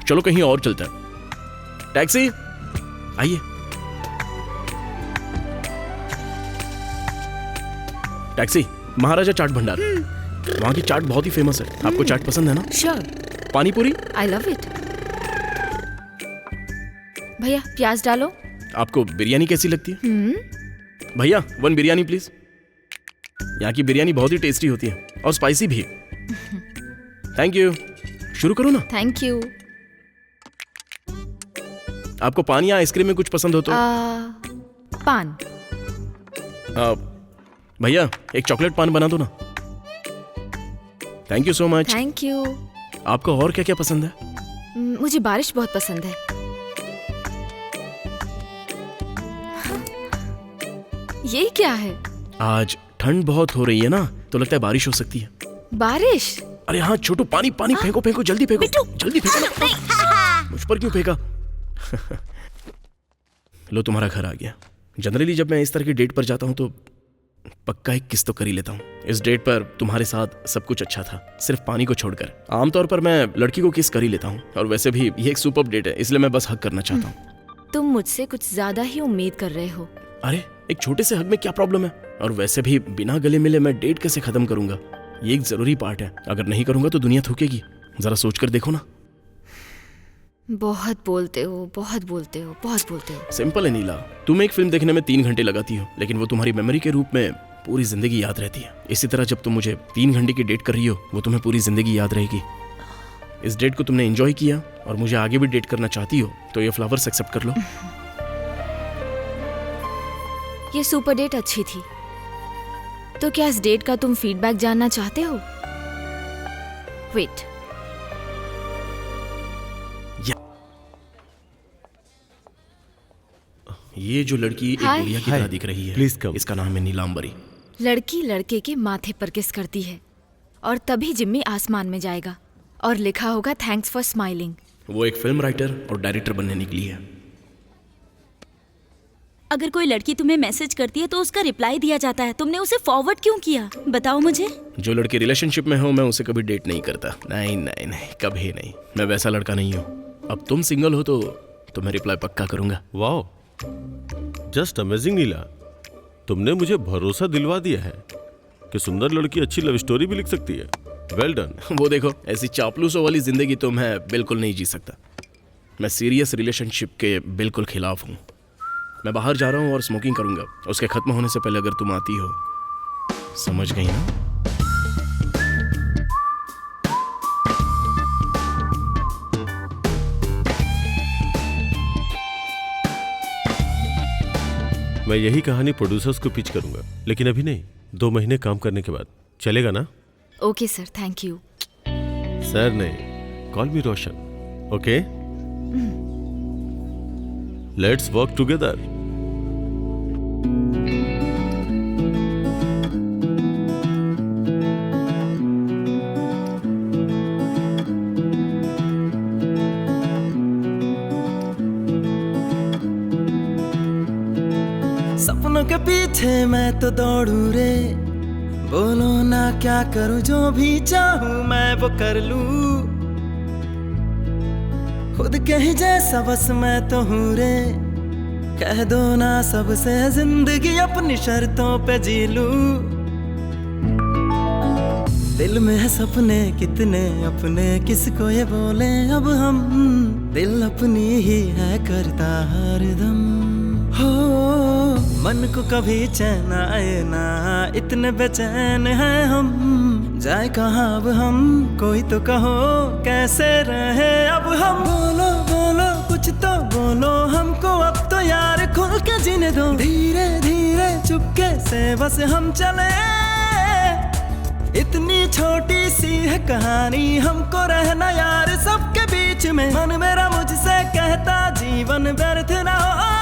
चलो कहीं और चलता है। टैक्सी, आइए। टैक्सी, महाराजा चाट भंडार। वहाँ की चाट बहुत ही फेमस है। आपको चाट पसंद है ना? श्योर। पानी पूरी? I love it. भैया प्याज डालो। आपको बिरयानी कैसी लगती है? भैया 1 बिरयानी प्लीज। यहाँ की बिरयानी बहुत ही टेस्टी होती है और स्पाइसी भी। Thank you. शुरू करो ना। Thank you. आपको पान या आइसक्रीम में कुछ पसंद हो तो? पान। भैया एक चॉकलेट पान बना दो ना। Thank you so much. Thank you. आपको और क्या क्या पसंद है? मुझे बारिश बहुत पसंद है। ये क्या है? आज ठंड बहुत हो रही है ना, तो लगता है बारिश हो सकती है। बारिश? अरे हाँ छोटू, पानी पानी फेंको फेंको, जल्दी फेंको, जल्दी फेंको ना। मुझ पर क्यों फेंका? लो तुम्हारा घर आ गया। जनरली जब मैं इस तरह की डेट पर जाता हूँ तो पक्का एक किस तो कर ही लेता हूँ। इस डेट पर तुम्हारे साथ सब कुछ अच्छा था, सिर्फ पानी को छोड़कर। आमतौर पर मैं लड़की को किस कर ही लेता हूँ, और वैसे भी ये एक सुपर्ब डेट है, इसलिए मैं बस हक करना चाहता हूँ। तुम मुझसे कुछ ज्यादा ही उम्मीद कर रहे हो। अरे एक छोटे से हग में क्या प्रॉब्लम है? और वैसे भी बिना गले मिले मैं डेट कैसे खत्म करूंगा? ये एक जरूरी पार्ट है, अगर नहीं करूंगा तो दुनिया थूकेगी। जरा सोच कर देखो ना। बहुत बोलते हो, बहुत बोलते हो, बहुत बोलते हो। सिंपल है नीला, तुम एक फिल्म देखने में 3 घंटे लगाती हो, लेकिन वो तुम्हारी मेमोरी के रूप में पूरी जिंदगी याद रहती है। इसी तरह जब तुम मुझे 3 घंटे की डेट कर रही हो, वो तुम्हें पूरी जिंदगी याद रहेगी। इस डेट को तुमने एंजॉय किया और मुझे आगे भी डेट करना चाहती हो, तो ये फ्लावर्स एक्सेप्ट कर लो। ये सुपर डेट अच्छी थी, तो क्या इस डेट का तुम फीडबैक जानना चाहते हो? वेट। ये जो लड़की एक गुड़िया की तरह दिख रही है, प्लीज कम। इसका नाम है नीलांबरी। लड़की लड़के के माथे पर किस करती है और तभी जिम्मी आसमान में जाएगा और लिखा होगा थैंक्स फॉर स्माइलिंग। वो एक फिल्म राइटर और डायरेक्टर बनने निकली है। अगर कोई लड़की तुम्हें मैसेज करती है तो उसका रिप्लाई दिया जाता है, तुमने उसे फॉरवर्ड क्यों किया? बताओ मुझे। जो लड़की रिलेशनशिप में हो, मैं उसे कभी डेट नहीं करता। नहीं नहीं नहीं, कभी नहीं। मैं वैसा लड़का नहीं हूँ। अब तुम सिंगल हो तो मैं रिप्लाई पक्का करूंगा। वाओ, जस्ट अमेजिंग नीला, तुमने मुझे भरोसा दिलवा दिया है कि सुंदर लड़की अच्छी लव स्टोरी भी लिख सकती है। Well done. वो देखो, ऐसी चापलूसों वाली जिंदगी तो मैं बिल्कुल नहीं जी सकता। मैं सीरियस रिलेशनशिप के बिल्कुल खिलाफ हूँ। मैं बाहर जा रहा हूँ और स्मोकिंग करूंगा, उसके खत्म होने से पहले अगर तुम आती हो। समझ गई ना? मैं यही कहानी प्रोड्यूसर्स को पिच करूंगा, लेकिन अभी नहीं, 2 महीने काम करने के बाद। चलेगा ना? Okay sir, thank you. Sir नहीं, call me Roshan. Okay, let's work together. सपनों के पीछे मैं तो दौड़ू रे, बोलो ना क्या करूं, जो भी चाहूं मैं वो कर लूं। खुद के ही जैसा बस मैं तो हूं रे, कह दो ना सबसे जिंदगी अपनी शर्तों पे जी लूं। दिल में है सपने कितने अपने, किसको ये बोले अब हम, दिल अपनी ही है करता हरदम। हो मन को कभी चैन आए ना, इतने बेचैन हैं हम, जाए कहाँ अब हम, कोई तो कहो कैसे रहे अब हम। बोलो बोलो कुछ तो बोलो हमको, अब तो यार खुल के जीने दो। धीरे धीरे चुपके से बस हम चले, इतनी छोटी सी है कहानी, हमको रहना यार सबके बीच में। मन मेरा मुझसे कहता जीवन व्यर्थ ना हो।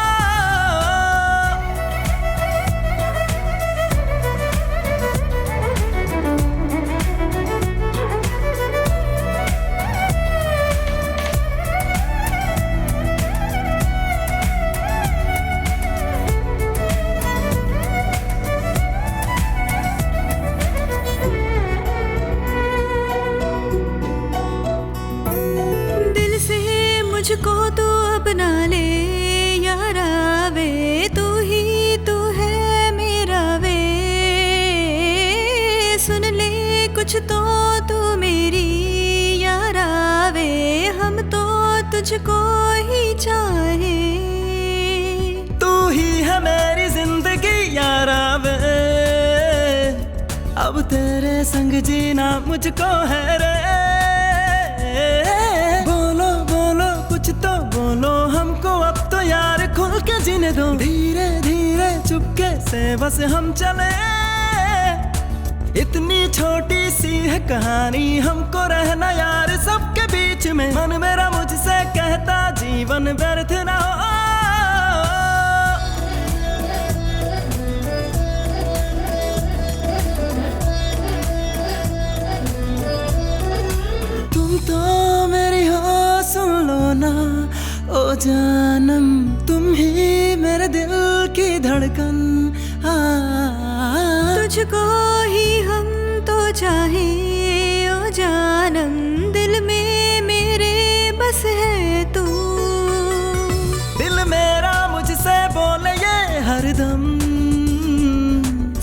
दिल से मुझको तू अपना ले यारा वे, तू ही तू है मेरा वे, सुन ले कुछ तो तू मेरी यारा वे, हम तो तुझको ही चाहे। तू ही है मेरी जिंदगी यारा वे, अब तेरे संग जीना मुझको है रे। बोलो बोलो कुछ तो बोलो हमको, अब तो यार खुल के जीने दो। धीरे धीरे चुपके से बस हम चले, इतनी छोटी सी है कहानी, हमको रहना यार सबके बीच में। मन मेरा मुझसे कहता जीवन व्यर्थ ना हो। तुम तो मेरी हो सुन लो ना ओ जानम, तुम ही मेरे दिल की धड़कन। तुझको ही हम तो चाहे ओ जानम, दिल में मेरे बस है तू। दिल मेरा मुझसे बोले ये हरदम,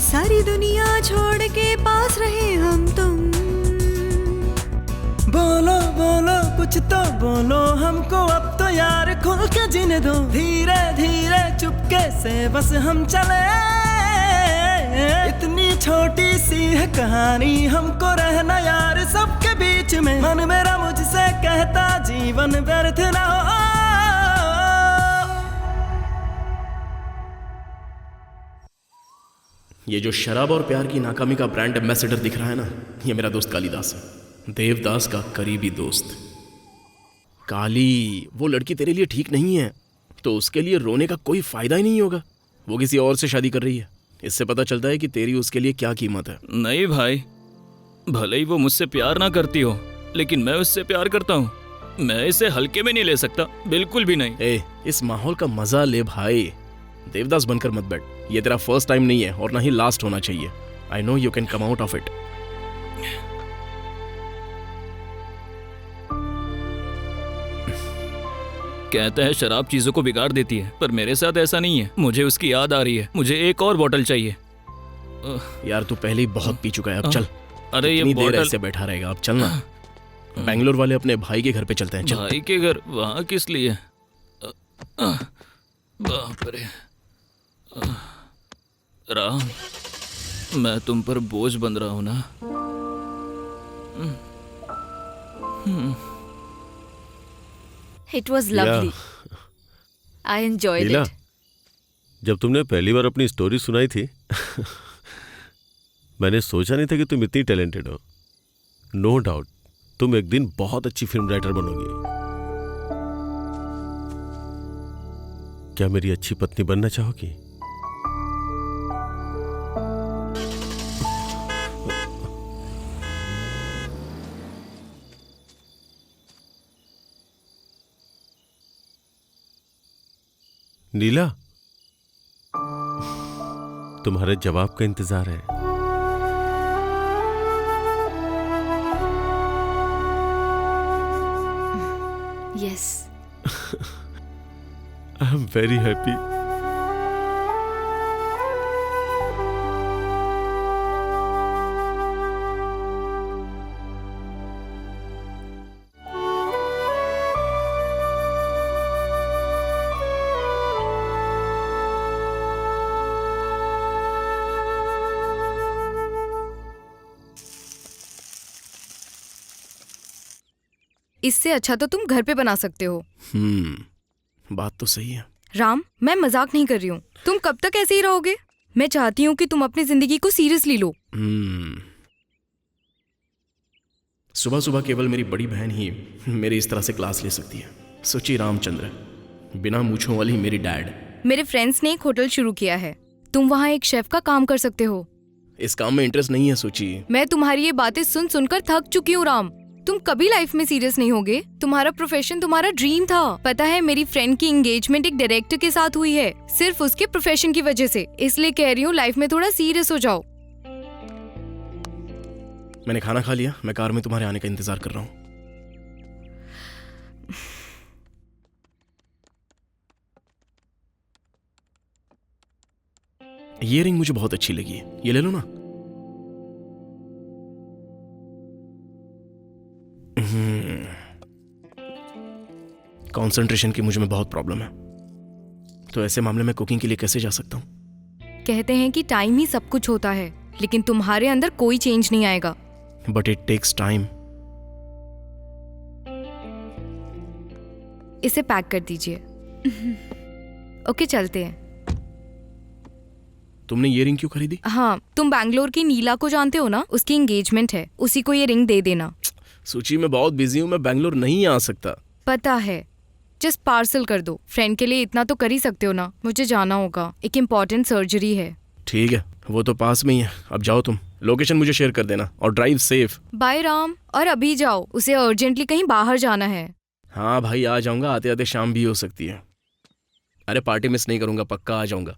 सारी दुनिया छोड़ के पास रहे हम तुम। बोलो बोलो कुछ तो बोलो हमको, अब तो यार खुल के जीने दो। धीरे धीरे चुपके से बस हम चले, इतनी छोटी सी है कहानी, हमको रहना यार सबके बीच में। मन मेरा मुझसे कहता जीवन व्यर्थ ना हो। ये जो शराब और प्यार की नाकामी का ब्रांड एम्बेसडर दिख रहा है ना, ये मेरा दोस्त कालिदास है, देवदास का करीबी दोस्त। काली, वो लड़की तेरे लिए ठीक नहीं है, तो उसके लिए रोने का कोई फायदा ही नहीं होगा। वो किसी और से शादी कर रही है, इससे पता चलता है कि तेरी उसके लिए क्या कीमत है। नहीं भाई, भले ही वो मुझसे प्यार ना करती हो, लेकिन मैं उससे प्यार करता हूँ। मैं इसे हल्के में नहीं ले सकता, बिल्कुल भी नहीं। ए, इस माहौल का मजा ले भाई, देवदास बनकर मत बैठ। ये तेरा फर्स्ट टाइम नहीं है और ना ही लास्ट होना चाहिए। I know you can come out of it. कहते हैं शराब चीजों को बिगाड़ देती है, पर मेरे साथ ऐसा नहीं है। मुझे उसकी याद आ रही है, मुझे एक और बोतल चाहिए। यार तू पहले ही बहुत पी चुका है, अब चल। अरे ये इतनी देर बोतल ऐसे बैठा रहेगा, अब चलना। बेंगलोर वाले अपने भाई के घर पे चलते हैं, चल। भाई के घर? वहाँ किस लिए? बाप रे राम, मैं तुम पर बोझ बन रहा हूँ ना। It was lovely, I enjoyed Leela, it. जब तुमने पहली बार अपनी स्टोरी सुनाई थी मैंने सोचा नहीं था कि तुम इतनी टैलेंटेड हो। नो डाउट तुम एक दिन बहुत अच्छी फिल्म राइटर बनोगी। क्या मेरी अच्छी पत्नी बनना चाहोगी? नीला, तुम्हारे जवाब का इंतजार है। Yes, I am very happy. इससे अच्छा तो तुम घर पे बना सकते हो। बात तो सही है। राम, मैं मजाक नहीं कर रही हूँ। तुम कब तक ऐसे ही रहोगे? मैं चाहती हूँ कि तुम अपनी जिंदगी को सीरियसली लो। सुबह सुबह केवल मेरी बड़ी बहन ही मेरी इस तरह से क्लास ले सकती है। सोची रामचंद्र, बिना मूछों वाली मेरी डैड। मेरे फ्रेंड्स ने एक होटल शुरू किया है, तुम वहाँ एक शेफ का काम कर सकते हो। इस काम में इंटरेस्ट नहीं है सोची। मैं तुम्हारी ये बातें सुन सुनकर थक चुकी हूँ राम। तुम कभी लाइफ में सीरियस नहीं होगे। तुम्हारा प्रोफेशन तुम्हारा ड्रीम था। पता है, मेरी फ्रेंड की एंगेजमेंट एक डायरेक्टर के साथ हुई है, सिर्फ उसके प्रोफेशन की वजह से। इसलिए कह रही हूँ लाइफ में थोड़ा सीरियस हो जाओ। मैंने खाना खा लिया, मैं कार में तुम्हारे आने का इंतजार कर रहा हूँ। ये रिंग मुझे बहुत अच्छी लगी है, ये ले लो ना। कंसंट्रेशन की मुझे में बहुत प्रॉब्लम है, तो ऐसे मामले में कुकिंग के लिए कैसे जा सकता हूँ? कहते हैं कि टाइम ही सब कुछ होता है, लेकिन तुम्हारे अंदर कोई चेंज नहीं आएगा। But it takes time. इसे पैक कर दीजिए। ओके, चलते हैं। तुमने ये रिंग क्यों खरीदी? हाँ, तुम बैंगलोर की नीला को जानते हो ना, उसकी एंगेजमेंट है, उसी को ये रिंग दे देना। सूची में बहुत बिजी हूँ, मैं बैंगलोर नहीं आ सकता। पता है, जस्ट पार्सल कर दो। फ्रेंड के लिए इतना तो कर ही सकते हो ना। मुझे जाना होगा, एक इम्पोर्टेंट सर्जरी है। ठीक है, वो तो पास में ही है। अब जाओ तुम, लोकेशन मुझे शेयर कर देना और ड्राइव सेफ। बाय राम। और अभी जाओ, उसे अर्जेंटली कहीं बाहर जाना है। हाँ भाई, आ जाऊंगा, आते आते शाम भी हो सकती है। अरे पार्टी मिस नहीं करूंगा, पक्का आ जाऊंगा।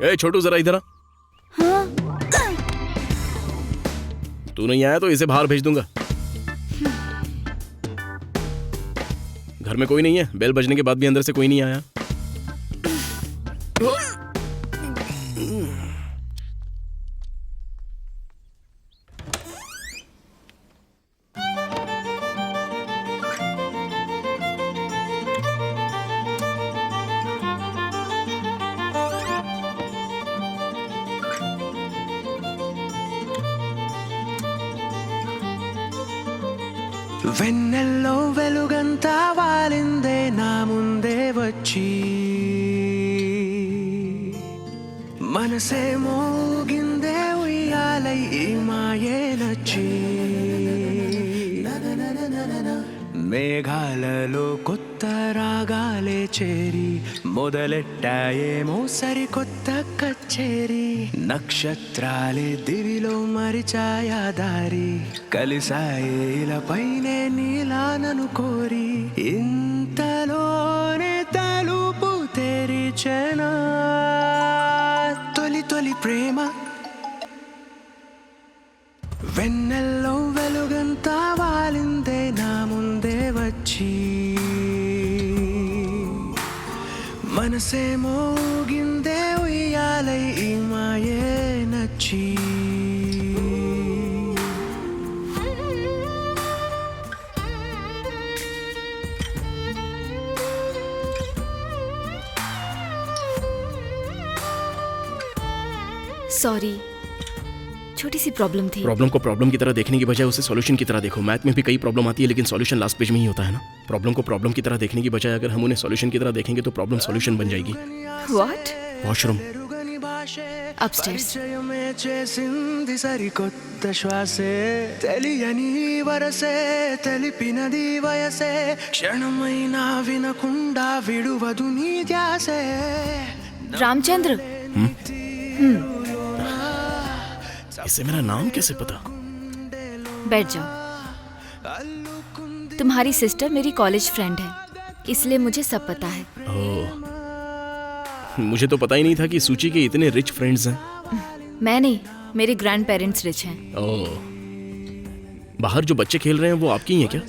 ए छोटू, जरा इधर आ। तू नहीं आया तो इसे बाहर भेज दूंगा। घर में कोई नहीं है, बेल बजने के बाद भी अंदर से कोई नहीं आया। వెన్నెల్లో వెలుగంతా వాలిందే నా ముందే వచ్చి మనసే మోగిందే ఉయ్యాలై ఈ మాయే నచ్చి మేఘాలలో కొత్త రాగాలే చేరి మొదలెట్టాయేమో సరికొత్త కచ్చేరి నక్షత్రాలే దివిలో మరిచాయా దారి కలిసాయే ఇలపైనే నీలానను కోరి ఇంతలోనే తలుపు తెరిచెనా తొలి తొలి ప్రేమ వెన్నెల్లో వెలుగంతా వాలిందే నా ముందే వచ్చి మనసే మోగిందే ఉయ్యాలై ఈ మాయే నచ్చి सॉरी, छोटी सी प्रॉब्लम थी। प्रॉब्लम को प्रॉब्लम की तरह देखने की बजाय उसे सॉल्यूशन की तरह देखो। मैथ में भी कई प्रॉब्लम आती है, लेकिन सॉल्यूशन लास्ट पेज में ही होता है ना। प्रॉब्लम को प्रॉब्लम की तरह देखने की बजाय अगर हम उन्हें सॉल्यूशन की तरह देखेंगे तो प्रॉब्लम सॉल्यूशन बन जाएगी। व्हाट? वॉशरूम। Upstairs. పరిచయమే చేసింది సరికొత్త శ్వాసే తెలియని వరసే తెలిపినది వయసే క్షణమైనా వినకుండా విడువదు నీ ధ్యాసే रामचंद्र, इसे मेरा नाम कैसे पता? बैठ जाओ। तुम्हारी सिस्टर मेरी कॉलेज फ्रेंड है, इसलिए मुझे सब पता है। ओह, मुझे तो पता ही नहीं था कि सूची के इतने रिच फ्रेंड्स हैं। मैं नहीं, मेरे ग्रैंड पेरेंट्स रिच हैं। ओह, बाहर जो बच्चे खेल रहे हैं वो आपकी ही हैं क्या?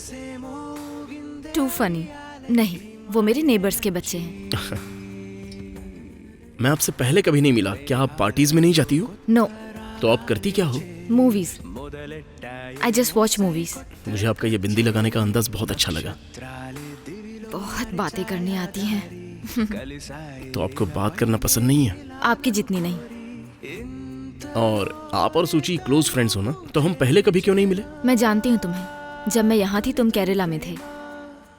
To funny. नहीं, वो मेरे नेबर्स के बच्चे हैं। मैं आपसे पहले कभी नहीं मिला, क्या आप पार्टीज में नहीं जाती हो? नो, तो आप करती क्या हो? Movies. I just watch movies. मुझे आपका ये बिंदी लगाने का अंदाज बहुत अच्छा लगा। बहुत बातें करनी आती हैं। तो आपको बात करना पसंद नहीं है? आपकी जितनी नहीं। और आप और सूची क्लोज फ्रेंड्स हो ना, तो हम पहले कभी क्यों नहीं मिले? मैं जानती हूँ तुम्हें। जब मैं यहाँ थी तुम केरला में थे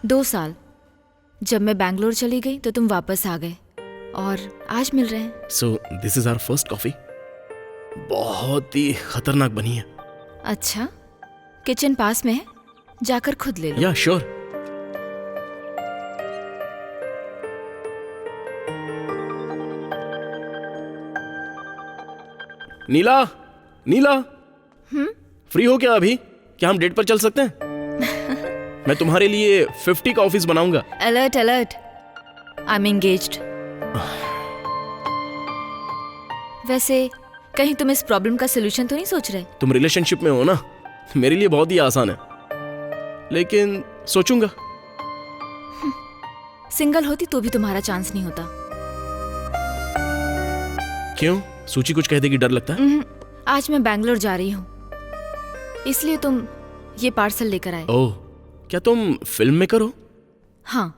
2 साल। जब मैं बैंगलोर चली गई तो तुम वापस आ गए और आज मिल रहे हैं। So this is our first coffee. बहुत ही खतरनाक बनी है। अच्छा, किचन पास में है, जाकर खुद ले लो। या श्योर। नीला, नीला, फ्री हो क्या अभी? क्या हम डेट पर चल सकते हैं? मैं तुम्हारे लिए 50 का ऑफिस बनाऊंगा। Alert alert, I am engaged. वैसे कहीं तुम इस प्रॉब्लम का सोल्यूशन तो नहीं सोच रहे? तुम रिलेशनशिप में हो ना, मेरे लिए बहुत ही आसान है, लेकिन सोचूंगा। सिंगल होती तो भी तुम्हारा चांस नहीं होता। क्यों? सूची कुछ कह देगी, डर लगता है? आज मैं बैंगलोर जा रही हूँ, इसलिए तुम ये पार्सल लेकर आए। ओह, क्या तुम फिल्म मेकर हो? हाँ।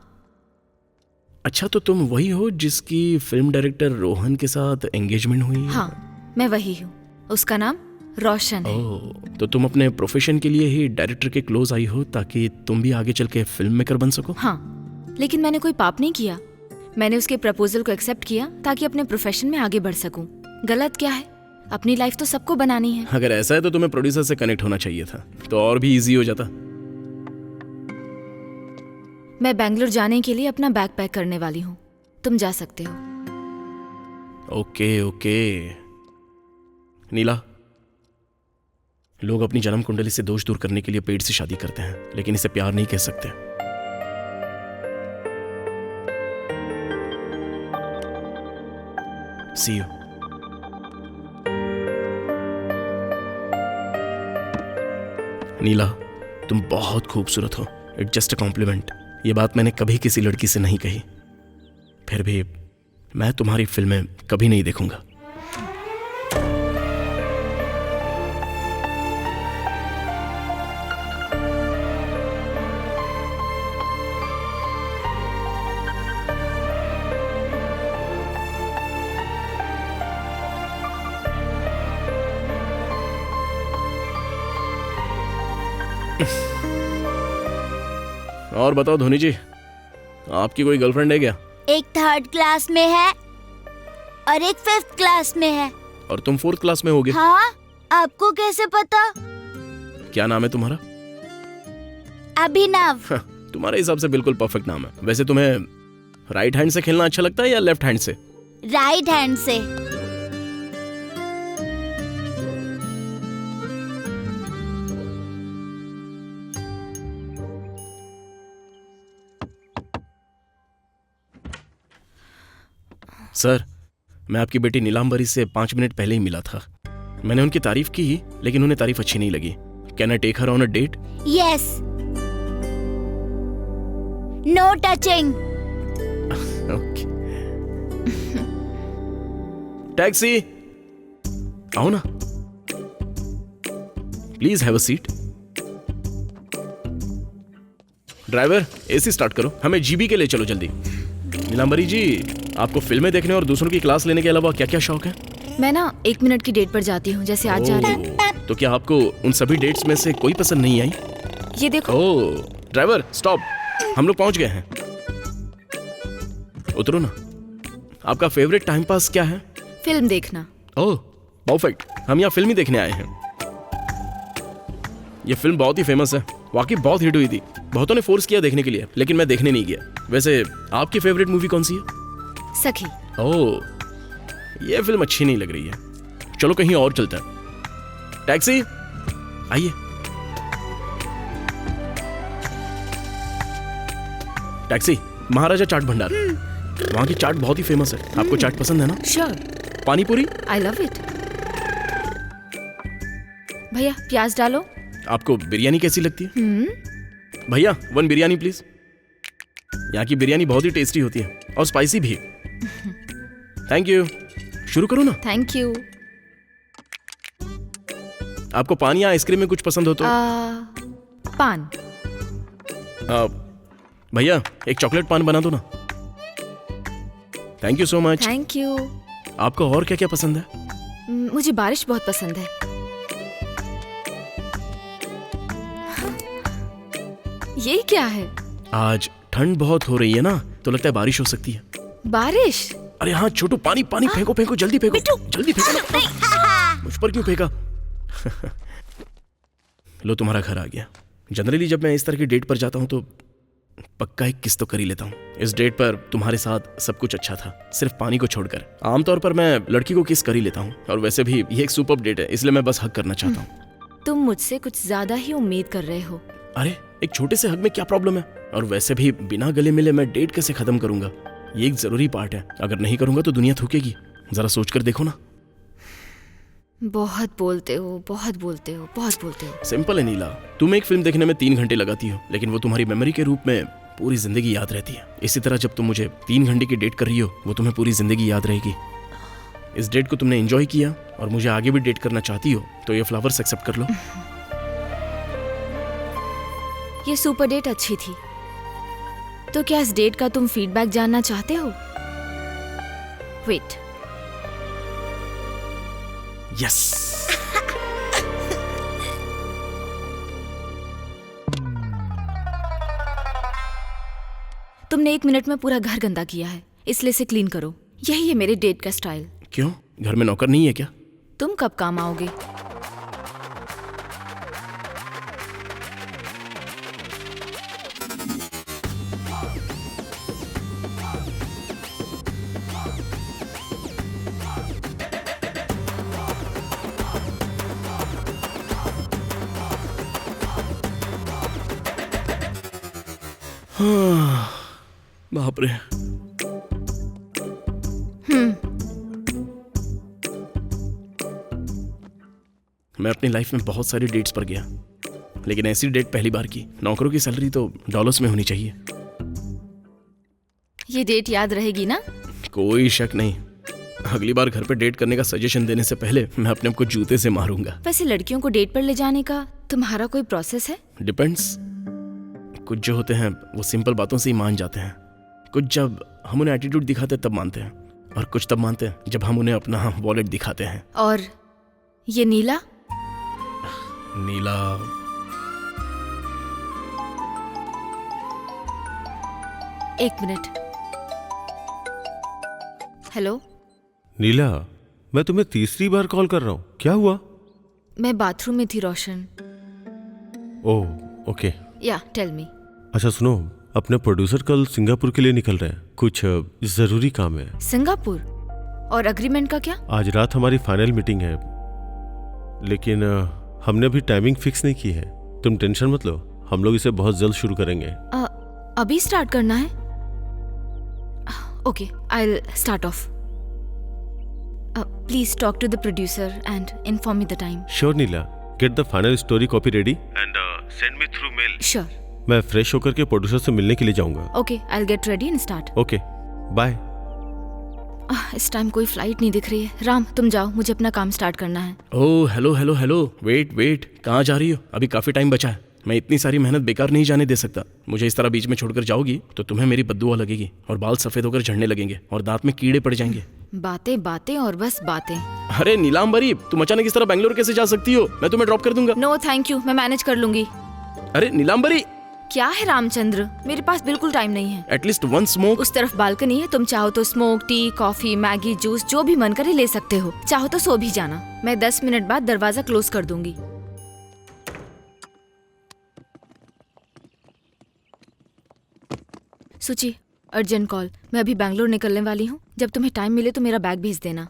अच्छा, तो तुम वही हो जिसकी फिल्म डायरेक्टर रोहन के साथ एंगेजमेंट हुई है? हाँ, मैं वही हूँ। उसका नाम रोशन है। ओह, तो तुम अपने प्रोफेशन के लिए ही डायरेक्टर के क्लोज आई हो ताकि तुम भी आगे चल के फिल्म मेकर बन सको? हाँ, लेकिन मैंने कोई पाप नहीं किया। मैंने उसके प्रपोजल को एक्सेप्ट किया ताकि अपने प्रोफेशन में आगे बढ़ सकूं। गलत क्या है? अपनी लाइफ तो सबको बनानी है। अगर ऐसा है तो तुम्हें प्रोड्यूसर से कनेक्ट होना चाहिए था, तो और भी इजी हो जाता। मैं बैंगलोर जाने के लिए अपना बैग पैक करने वाली हूँ, तुम जा सकते हो। Okay okay. नीला, लोग अपनी जन्म कुंडली से दोष दूर करने के लिए पेट से शादी करते हैं, लेकिन इसे प्यार नहीं कह सकते। See you. नीला, तुम बहुत खूबसूरत हो। It's just a compliment. ये बात मैंने कभी किसी लड़की से नहीं कही। फिर भी मैं तुम्हारी फिल्में कभी नहीं देखूंगा। और बताओ धोनी जी, आपकी कोई गर्लफ्रेंड है क्या? एक 3rd क्लास में है और एक 5th क्लास में है। और तुम 4th क्लास में होगे? हाँ, आपको कैसे पता? क्या नाम है तुम्हारा? अभिनव। तुम्हारे हिसाब से बिल्कुल परफेक्ट नाम है। वैसे तुम्हें राइट हैंड से खेलना अच्छा लगता है या लेफ्ट हैंड से? राइट हैंड से। सर, मैं आपकी बेटी नीलांबरी से 5 मिनट पहले ही मिला था। मैंने उनकी तारीफ की, लेकिन उन्हें तारीफ अच्छी नहीं लगी। Can I take her on a date? Yes. No touching. Okay. Taxi, आओ ना, please have a seat. Driver, AC start करो, हमें जीबी के लिए चलो जल्दी। नीलांबरी जी, आपको फिल्में देखने और दूसरों की क्लास लेने के अलावा क्या क्या शौक है? मैं ना 1 मिनट की डेट पर जाती हूँ, जैसे आज जा रही हूँ। तो क्या आपको उन सभी डेट्स में से कोई पसंद नहीं आई? ये देखो। ओह, ड्राइवर स्टॉप, हम लोग पहुंच गए हैं। उतरो ना। आपका फेवरेट टाइम पास क्या है? फिल्म देखना। ओह परफेक्ट, हम यहाँ फिल्म ही देखने आए हैं। ये फिल्म बहुत ही फेमस है, वाकई बहुत हिट हुई थी। बहुतों ने फोर्स किया देखने के लिए, लेकिन मैं देखने नहीं गया। वैसे आपकी फेवरेट मूवी कौन सी है? सखी। ओह, ये फिल्म अच्छी नहीं लग रही है, चलो कहीं और चलते हैं। टैक्सी, आइए। टैक्सी, महाराजा चाट भंडार। वहाँ की चाट बहुत ही फेमस है। आपको चाट पसंद है ना? श्योर। पानी पूरी? I love it. भैया प्याज डालो। आपको बिरयानी कैसी लगती है? भैया 1 बिरयानी प्लीज। यहाँ की बिरयानी बहुत ही टेस्टी होती है और स्पाइसी भी। Thank you. शुरू करो ना। Thank you. आपको पान या आइसक्रीम में कुछ पसंद हो तो? पान। भैया एक चॉकलेट पान बना दो ना। Thank you so much. Thank you. आपको और क्या क्या पसंद है? मुझे बारिश बहुत पसंद है। ये क्या है? आज ठंड बहुत हो रही है ना, तो लगता है बारिश हो सकती है। बारिश? अरे हाँ छोटू, पानी पानी फेंको फेंको, जल्दी फेंको, जल्दी फेंको ना। मुझ पर क्यों फेंका? लो तुम्हारा घर आ गया। जनरली जब मैं इस तरह की डेट पर जाता हूँ तो पक्का एक किस तो कर ही लेता हूँ। इस डेट पर तुम्हारे साथ सब कुछ अच्छा था, सिर्फ पानी को छोड़कर। आमतौर पर मैं लड़की को किस कर ही लेता हूँ, और वैसे भी ये एक सुपर्ब डेट है, इसलिए मैं बस हक करना चाहता हूँ। तुम मुझसे कुछ ज्यादा ही उम्मीद कर रहे हो। अरे एक छोटे से हग में क्या प्रॉब्लम है? और वैसे भी बिना गले मिले मैं डेट कैसे खत्म करूंगा? ये एक जरूरी पार्ट है, अगर नहीं करूंगा तो दुनिया थूकेगी। जरा सोच कर देखो ना। बहुत बोलते हो, बहुत बोलते हो, बहुत बोलते हो। सिंपल है नीला, तुम एक फिल्म देखने में 3 घंटे लगाती हो, लेकिन वो तुम्हारी मेमोरी के रूप में पूरी जिंदगी याद रहती है। इसी तरह जब तुम मुझे 3 घंटे की डेट कर रही हो, वो तुम्हें पूरी जिंदगी याद रहेगी। इस डेट को तुमने एंजॉय किया और मुझे आगे भी डेट करना चाहती हो तो ये फ्लावर्स एक्सेप्ट कर लो। ये सुपर डेट अच्छी थी, तो क्या इस डेट का तुम फीडबैक जानना चाहते हो? वेट। यस। तुमने 1 मिनट में पूरा घर गंदा किया है, इसलिए इसे क्लीन करो। यही है मेरे डेट का स्टाइल। क्यों, घर में नौकर नहीं है क्या? तुम कब काम आओगे? हाँ, बाप रे। मैं अपनी लाइफ में बहुत सारी डेट्स पर गया, लेकिन ऐसी डेट पहली बार की। नौकरों की सैलरी तो डॉलर्स में होनी चाहिए। ये डेट याद रहेगी ना? कोई शक नहीं। अगली बार घर पे डेट करने का सजेशन देने से पहले मैं अपने आप को जूते से मारूंगा। वैसे लड़कियों को डेट पर ले जाने का तुम्हारा कोई प्रोसेस है? डिपेंड्स। कुछ जो होते हैं वो सिंपल बातों से ही मान जाते हैं। कुछ जब हम उन्हें एटीट्यूड दिखाते हैं तब मानते हैं, और कुछ तब मानते हैं जब हम उन्हें अपना वॉलेट दिखाते हैं। और ये नीला? नीला एक मिनट। हेलो नीला, मैं तुम्हें तीसरी बार कॉल कर रहा हूँ, क्या हुआ? मैं बाथरूम में थी रोशन। Oh okay. या टेल मी। अच्छा सुनो, अपने प्रोड्यूसर कल सिंगापुर के लिए निकल रहे हैं, कुछ जरूरी काम है। सिंगापुर? और अग्रीमेंट का क्या? आज रात हमारी फाइनल मीटिंग है, लेकिन हमने अभी टाइमिंग फिक्स नहीं की है। तुम टेंशन मत लो, हम लोग इसे बहुत जल्द शुरू करेंगे। अभी स्टार्ट करना है? Okay, I will start off. Please talk to the producer and inform me the time. Sure Neela, get the final story copy ready and send me through mail. Sure. मैं फ्रेश होकर के प्रोड्यूसर से मिलने के लिए जाऊंगा। Okay, I will get ready and start. Okay bye. इस time कोई फ्लाइट नहीं दिख रही है। राम तुम जाओ, मुझे अपना काम स्टार्ट करना है। Oh hello hello hello, wait, कहाँ जा रही हो? अभी काफी टाइम बचा है। मैं इतनी सारी मेहनत बेकार नहीं जाने दे सकता। मुझे इस तरह बीच में छोड़कर जाओगी तो तुम्हें मेरी बद्दुआ लगेगी और बाल सफेद होकर झड़ने लगेंगे और दांत में कीड़े पड़ जाएंगे। बातें बातें और बस बातें। अरे नीलांबरी, तुम अचानक इस तरह बैंगलोर कैसे जा सकती हो? मैं तुम्हें ड्रॉप कर दूंगा। नो थैंक यू, मैं मैनेज कर लूंगी। अरे नीलांबरी। क्या है रामचंद्र, मेरे पास बिल्कुल टाइम नहीं है। At least one smoke. उस तरफ बालकनी है, तुम चाहो तो smoke, T, coffee, Maggi, juice जो भी मन करे ले सकते हो। चाहो तो सो भी जाना। मैं 10 मिनट बाद दरवाजा क्लोज कर दूंगी। सुची, अर्जेंट कॉल। मैं अभी बैंगलोर निकलने वाली हूँ। जब तुम्हें टाइम मिले तो मेरा बैग भेज देना।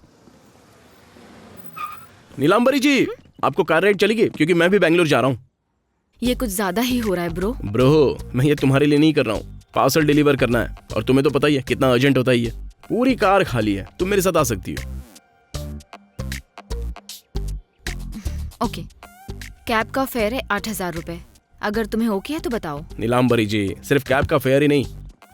नीलांबरी जी, आपको कार राइड चलेगी? क्योंकि मैं भी बैंगलोर जा रहा हूँ। ये कुछ ज्यादा ही हो रहा है ब्रो, मैं ये तुम्हारे लिए नहीं कर रहा हूँ। पार्सल डिलीवर करना है और तुम्हें तो पता ही है कितना अर्जेंट होता है ये। पूरी कार खाली है, तुम मेरे साथ आ सकती हो। ओके, कैब का फेयर है 8,000 रुपए। अगर तुम्हें ओके है तो बताओ। नीलांबरी जी, सिर्फ कैब का फेयर ही नहीं,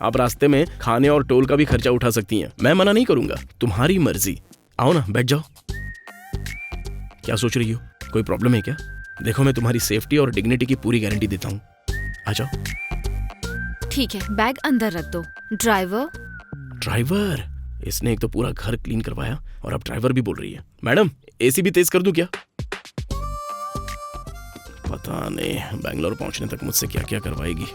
आप रास्ते में खाने और टोल का भी खर्चा उठा सकती हैं। मैं मना नहीं करूंगा, तुम्हारी मर्जी। आओ ना, बैठ जाओ। क्या सोच रही हो? कोई प्रॉब्लम है क्या? देखो, मैं तुम्हारी सेफ्टी और डिग्निटी की पूरी गारंटी देता हूँ। आ जाओ। ठीक है, बैग अंदर रख दो। ड्राइवर? इसने एक तो पूरा घर क्लीन करवाया और अब ड्राइवर भी बोल रही है। मैडम, एसी भी तेज कर दूं क्या? पता नहीं बैंगलोर पहुंचने तक मुझसे क्या क्या करवाएगी।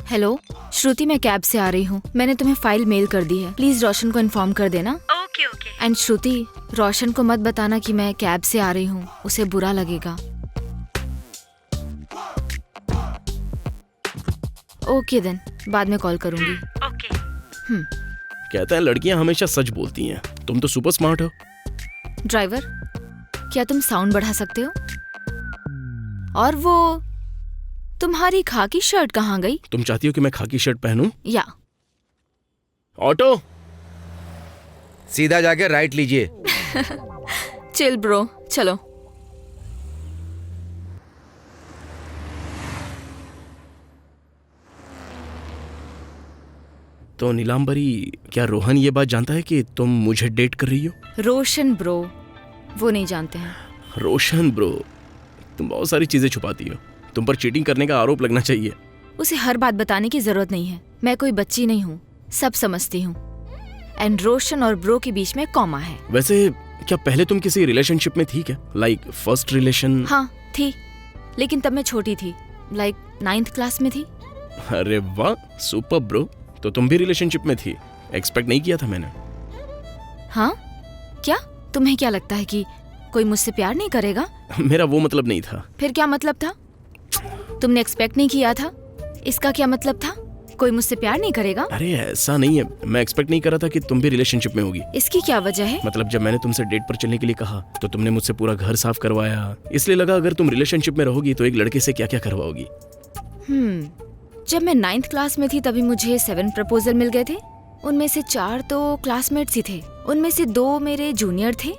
हेलो श्रुति, मैं कैब से आ रही हूँ। मैंने तुम्हें फाइल मेल कर दी है। प्लीज रोशन को इन्फॉर्म कर देना। Okay okay. एंड श्रुति, रोशन को मत बताना कि मैं कैब से आ रही हूँ, उसे बुरा लगेगा। ओके देन, बाद में कॉल करूंगी। ओके। कहते हैं लड़कियां हमेशा सच बोलती हैं, तुम तो सुपर स्मार्ट हो। ड्राइवर, क्या तुम साउंड बढ़ा सकते हो? और वो तुम्हारी खाकी शर्ट कहाँ गई? तुम चाहती हो कि मैं खाकी शर्ट पहनूं? या ऑटो। सीधा जाके राइट लीजिए। चिल ब्रो, चलो। तो नीलांबरी, क्या रोहन ये बात जानता है कि तुम मुझे डेट कर रही हो? रोशन ब्रो, वो नहीं जानते हैं। रोशन ब्रो, तुम बहुत सारी चीजें छुपाती हो। तुम पर चीटिंग करने का आरोप लगना चाहिए। उसे हर बात बताने की जरूरत नहीं है। मैं कोई बच्ची नहीं हूँ, सब समझती हूँ। एंड रोशन और ब्रो के बीच में कॉमा है। वैसे क्या पहले तुम किसी रिलेशनशिप में थी क्या? Like first relation? हाँ थी, लेकिन तब मैं छोटी थी, लाइक 9th क्लास में थी। अरे वाह, सुपर ब्रो। तो तुम भी रिलेशनशिप में थी? एक्सपेक्ट नहीं किया था मैंने। हाँ क्या तुम्हें क्या लगता है कि कोई मुझसे प्यार नहीं करेगा? मेरा वो मतलब नहीं था। फिर क्या मतलब था? तुमने एक्सपेक्ट नहीं किया था, इसका क्या मतलब था? कोई मुझसे प्यार नहीं करेगा? अरे ऐसा नहीं है, मैं एक्सपेक्ट नहीं कर रहा था कि तुम भी रिलेशनशिप में होगी। इसकी क्या वजह है? मतलब जब मैंने तुमसे डेट पर चलने के लिए कहा तो तुमने मुझसे पूरा घर साफ करवाया। इसलिए लगा अगर तुम रिलेशनशिप में रहोगी तो एक लड़के से क्या क्या करवाओगी। जब मैं 9th क्लास में थी तभी मुझे 7 प्रपोजल मिल गए थे। उनमें से 4 तो क्लासमेट्स ही थे, उनमें से 2 मेरे जूनियर थे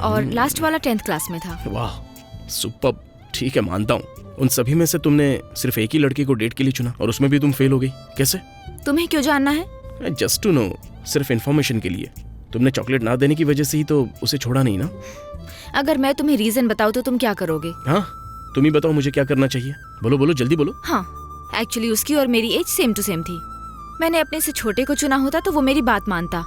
और लास्ट वाला 10th क्लास में था। वाह सुपर, ठीक है मानता हूँ। उन सभी में से तुमने सिर्फ एक ही लड़के को डेट के लिए चुना और उसमें भी तुम फेल हो गई, कैसे? तुम्हें क्यों जानना है? जस्ट टू नो, सिर्फ इन्फॉर्मेशन के लिए। तुमने चॉकलेट ना देने की वजह से ही तो उसे छोड़ा नहीं ना? अगर मैं तुम्हें रीजन बताऊँ तो तुम क्या करोगे? हाँ तुम ही बताओ मुझे क्या करना चाहिए। बोलो बोलो जल्दी बोलो। हाँ, एक्चुअली उसकी और मेरी एज सेम टू सेम थी। मैंने अपने से छोटे को चुना होता तो वो मेरी बात मानता,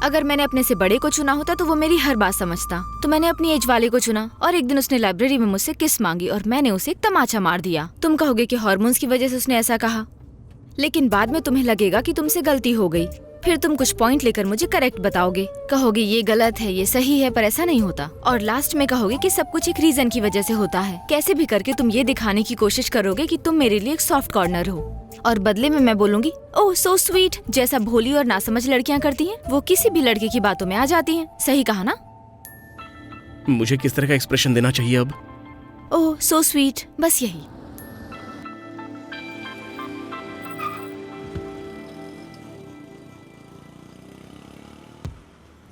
अगर मैंने अपने से बड़े को चुना होता तो वो मेरी हर बात समझता। तो मैंने अपनी एज वाले को चुना और एक दिन उसने लाइब्रेरी में मुझसे किस मांगी और मैंने उसे एक तमाचा मार दिया। तुम कहोगे कि हार्मोन्स की वजह से उसने ऐसा कहा, लेकिन बाद में तुम्हें लगेगा कि तुमसे गलती हो गई। फिर तुम कुछ पॉइंट लेकर मुझे करेक्ट बताओगे, कहोगे ये गलत है ये सही है, पर ऐसा नहीं होता। और लास्ट में कहोगे कि सब कुछ एक रीजन की वजह से होता है। कैसे भी करके तुम ये दिखाने की कोशिश करोगे कि तुम मेरे लिए एक सॉफ्ट कॉर्नर हो, और बदले में मैं बोलूंगी ओह सो स्वीट, जैसा भोली और नासमझ लड़कियां करती हैं वो किसी भी लड़के की बातों में आ जाती हैं। सही कहा ना? मुझे किस तरह का एक्सप्रेशन देना चाहिए अब? ओह सो स्वीट, बस यही।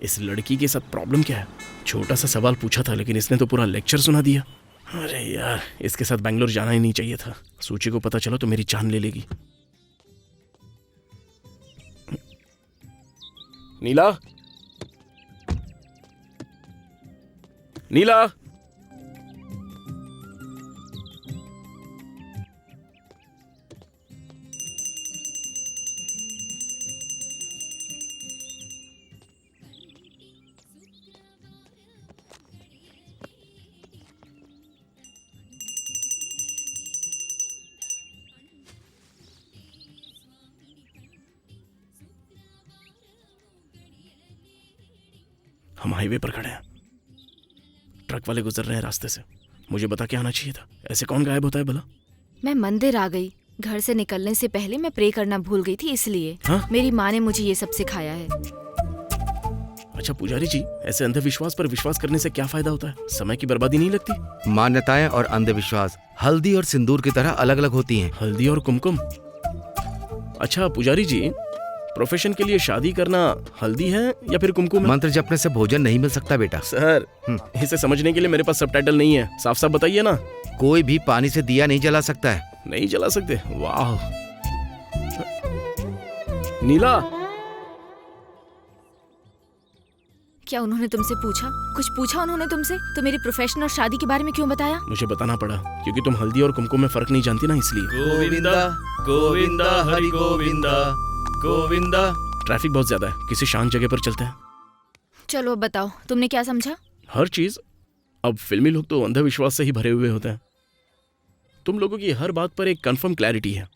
इस लड़की के साथ प्रॉब्लम क्या है? छोटा सा सवाल पूछा था लेकिन इसने तो पूरा लेक्चर सुना दिया। अरे यार, इसके साथ बैंगलोर जाना ही नहीं चाहिए था। सूची को पता चला तो मेरी जान ले लेगी। नीला, नीला, हम हाईवे पर खड़े हैं। ट्रक वाले गुजर रहे हैं रास्ते से। मुझे बता के आना चाहिए था। ऐसे कौन गायब होता है भला? मैं मंदिर आ गई। घर से निकलने से पहले मैं प्रे करना भूल गई थी, इसलिए। हाँ? मेरी माँ ने मुझे ये सब सिखाया है। अच्छा पुजारी जी, ऐसे अंधविश्वास पर विश्वास करने से क्या फायदा होता है? समय की बर्बादी नहीं लगती? मान्यताएं और अंधविश्वास हल्दी और सिंदूर की तरह अलग अलग होती हैं। हल्दी और कुमकुम? अच्छा पुजारी जी, प्रोफेशन के लिए शादी करना हल्दी है या फिर कुमकुम है? मंत्र जपने से भोजन नहीं मिल सकता बेटा। सर, इसे समझने के लिए मेरे पास सबटाइटल नहीं है। साफ साफ बताइए ना। कोई भी पानी से दिया नहीं जला सकता है। नहीं जला सकते? वाह। नीला, क्या उन्होंने तुमसे पूछा? कुछ पूछा उन्होंने तुमसे? तो मेरी प्रोफेशन और शादी के बारे में क्यों बताया? मुझे बताना पड़ा क्योंकि तुम हल्दी और कुमकुम में फर्क नहीं जानती ना, इसलिए। गोविंदा गोविंदा हरि गोविंदा गोविंदा। ट्रैफिक बहुत ज्यादा है, किसी शांत जगह पर चलते हैं। चलो अब बताओ, तुमने क्या समझा? हर चीज। अब फिल्मी लोग तो अंधविश्वास से ही भरे हुए होते हैं। तुम लोगों की हर बात पर एक कंफर्म क्लैरिटी है।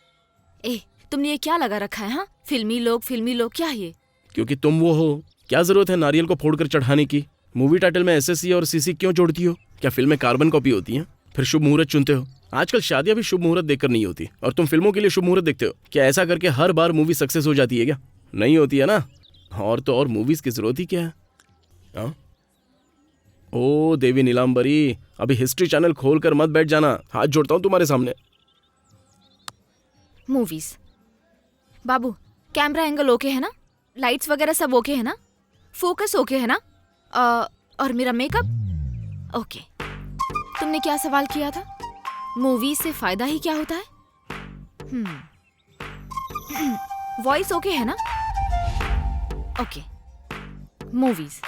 ए, तुमने ये क्या लगा रखा है? हाँ, फिल्मी लोग क्या है ये? क्योंकि तुम वो हो। क्या जरूरत है नारियल को फोड़कर चढ़ाने की? मूवी टाइटल में एसएससी और सीसी क्यों जोड़ती हो? क्या फिल्में कार्बन कॉपी होती हैं? फिर शुभ मुहूर्त चुनते हो। आजकल शादियां भी शुभ मुहूर्त देखकर नहीं होती, और तुम फिल्मों के लिए शुभ मुहूर्त देखते हो। क्या ऐसा करके हर बार मूवी सक्सेस हो जाती है क्या? नहीं होती है ना। और तो और मूवीज की जरूरत ही क्या है? हाँ? ओ देवी नीलांबरी, अभी हिस्ट्री चैनल खोलकर मत बैठ जाना, हाथ जोड़ता हूँ तुम्हारे सामने। मूवीज। बाबू, कैमरा एंगल ओके है ना? लाइट्स वगैरह सब ओके है ना? फोकस ओके है ना? और मेरा मेकअप ओके। तुमने क्या सवाल किया था? मूवी से फायदा ही क्या होता है? वॉइस ओके है ना? ओके। मूवीज।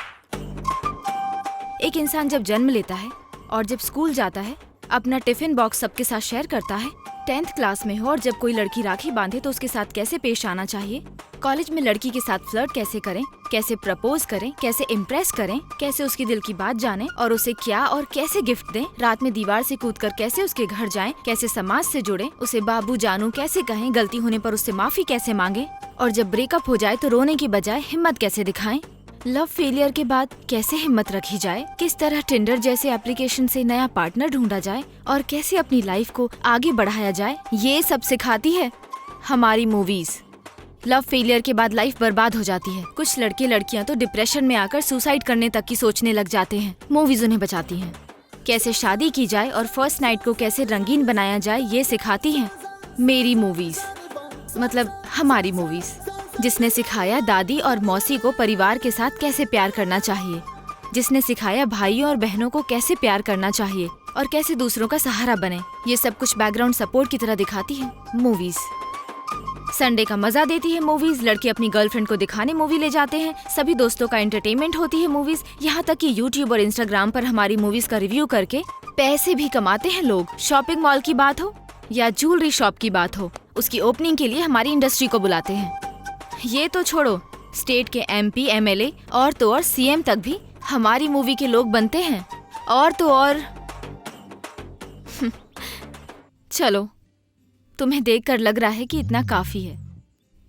एक इंसान जब जन्म लेता है और जब स्कूल जाता है, अपना टिफिन बॉक्स सबके साथ शेयर करता है, 10th क्लास में हो और जब कोई लड़की राखी बांधे तो उसके साथ कैसे पेश आना चाहिए, कॉलेज में लड़की के साथ फ्लर्ट कैसे करें, कैसे प्रपोज करें, कैसे इम्प्रेस करें, कैसे उसकी दिल की बात जाने और उसे क्या और कैसे गिफ्ट दें, रात में दीवार से कूदकर कैसे उसके घर जाएं, कैसे समाज से जुड़ें, उसे बाबू जानू कैसे कहें, गलती होने पर उससे माफी कैसे मांगे, और जब ब्रेकअप हो जाए तो रोने की बजाय हिम्मत कैसे दिखाएं, लव फेलियर के बाद कैसे हिम्मत रखी जाए, किस तरह टिंडर जैसे एप्लीकेशन से नया पार्टनर ढूंढा जाए और कैसे अपनी लाइफ को आगे बढ़ाया जाए, ये सब सिखाती है हमारी मूवीज। लव फेलियर के बाद लाइफ बर्बाद हो जाती है। कुछ लड़के लड़कियां तो डिप्रेशन में आकर सुसाइड करने तक की सोचने लग जाते हैं। मूवीज उन्हें बचाती हैं। कैसे शादी की जाए और फर्स्ट नाइट को कैसे रंगीन बनाया जाए, ये सिखाती हैं मेरी मूवीज, मतलब हमारी मूवीज। जिसने सिखाया दादी और मौसी को परिवार के साथ कैसे प्यार करना चाहिए, जिसने सिखाया भाइयों और बहनों को कैसे प्यार करना चाहिए और कैसे दूसरों का सहारा बने, ये सब कुछ बैकग्राउंड सपोर्ट की तरह दिखाती है मूवीज। संडे का मजा देती है मूवीज। लड़के अपनी गर्लफ्रेंड को दिखाने मूवी ले जाते हैं। सभी दोस्तों का एंटरटेनमेंट होती है मूवीज। यहाँ तक कि यूट्यूब और इंस्टाग्राम पर हमारी मूवीज का रिव्यू करके पैसे भी कमाते हैं लोग। शॉपिंग मॉल की बात हो या ज्वेलरी शॉप की बात हो, उसकी ओपनिंग के लिए हमारी इंडस्ट्री को बुलाते हैं। ये तो छोड़ो, स्टेट के MP, MLA और तो और CM तक भी हमारी मूवी के लोग बनते हैं। और तो और चलो, तुम्हें देखकर लग रहा है कि इतना काफी है।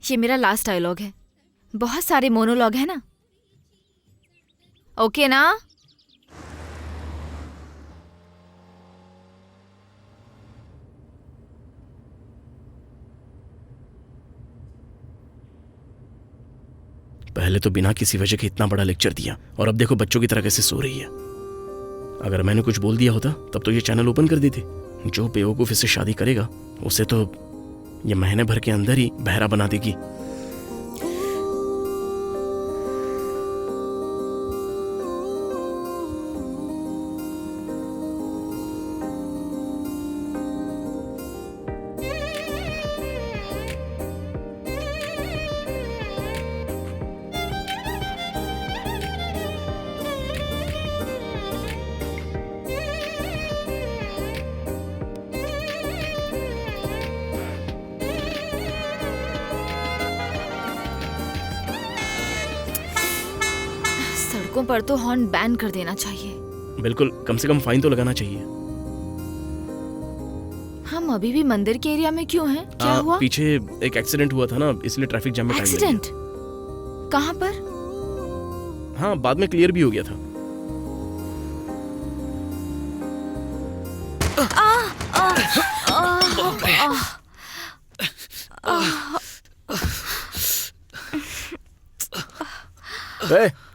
ये मेरा लास्ट डायलॉग है। बहुत सारे मोनोलॉग है ना? ओके ना? पहले तो बिना किसी वजह के इतना बड़ा लेक्चर दिया और अब देखो बच्चों की तरह कैसे सो रही है। अगर मैंने कुछ बोल दिया होता तब तो ये चैनल ओपन कर देती। जो बेवकूफ इससे शादी करेगा उसे तो ये महीने भर के अंदर ही बहरा बना देगी। सड़कों पर तो हॉर्न बैन कर देना चाहिए। बिल्कुल, कम से कम फाइन तो लगाना चाहिए। हम अभी भी मंदिर के एरिया में क्यों हैं? क्या हुआ? पीछे एक एक्सीडेंट हुआ था ना, इसलिए ट्रैफिक जाम में टाइम लग गया। एक्सीडेंट? कहाँ पर? हाँ, बाद में क्लियर भी हो गया था।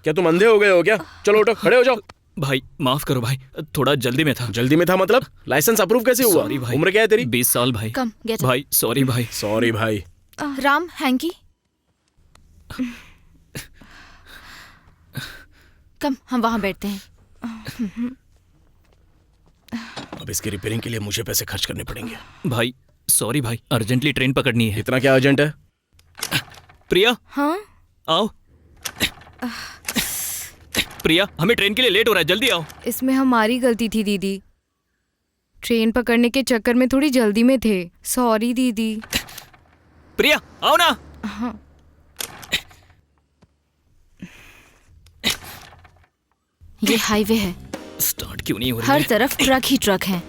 क्या तुम अंधे हो गए हो क्या? चलो उठो, खड़े हो जाओ। भाई माफ करो भाई, थोड़ा जल्दी में था। जल्दी में था मतलब? लाइसेंस अप्रूव कैसे हुआ? सॉरी भाई। उम्र क्या है तेरी? 20 साल भाई। कम गेट भाई सॉरी भाई। सॉरी भाई। राम, हैंकी, कम हम वहाँ बैठते हैं। अब इसकी रिपेयरिंग के लिए मुझे पैसे खर्च करने पड़ेंगे। भाई सॉरी भाई, अर्जेंटली ट्रेन पकड़नी है। इतना क्या अर्जेंट है? प्रिया, हाँ? आओ। प्रिया, हमें ट्रेन के लिए लेट हो रहा है, जल्दी आओ। इसमें हमारी गलती थी दीदी। ट्रेन पकड़ने के चक्कर में थोड़ी जल्दी में थे। सॉरी दीदी। प्रिया आओ ना। हाँ। ये हाईवे है, स्टार्ट क्यों नहीं हो रही हर है? तरफ ट्रक ही ट्रक हैं।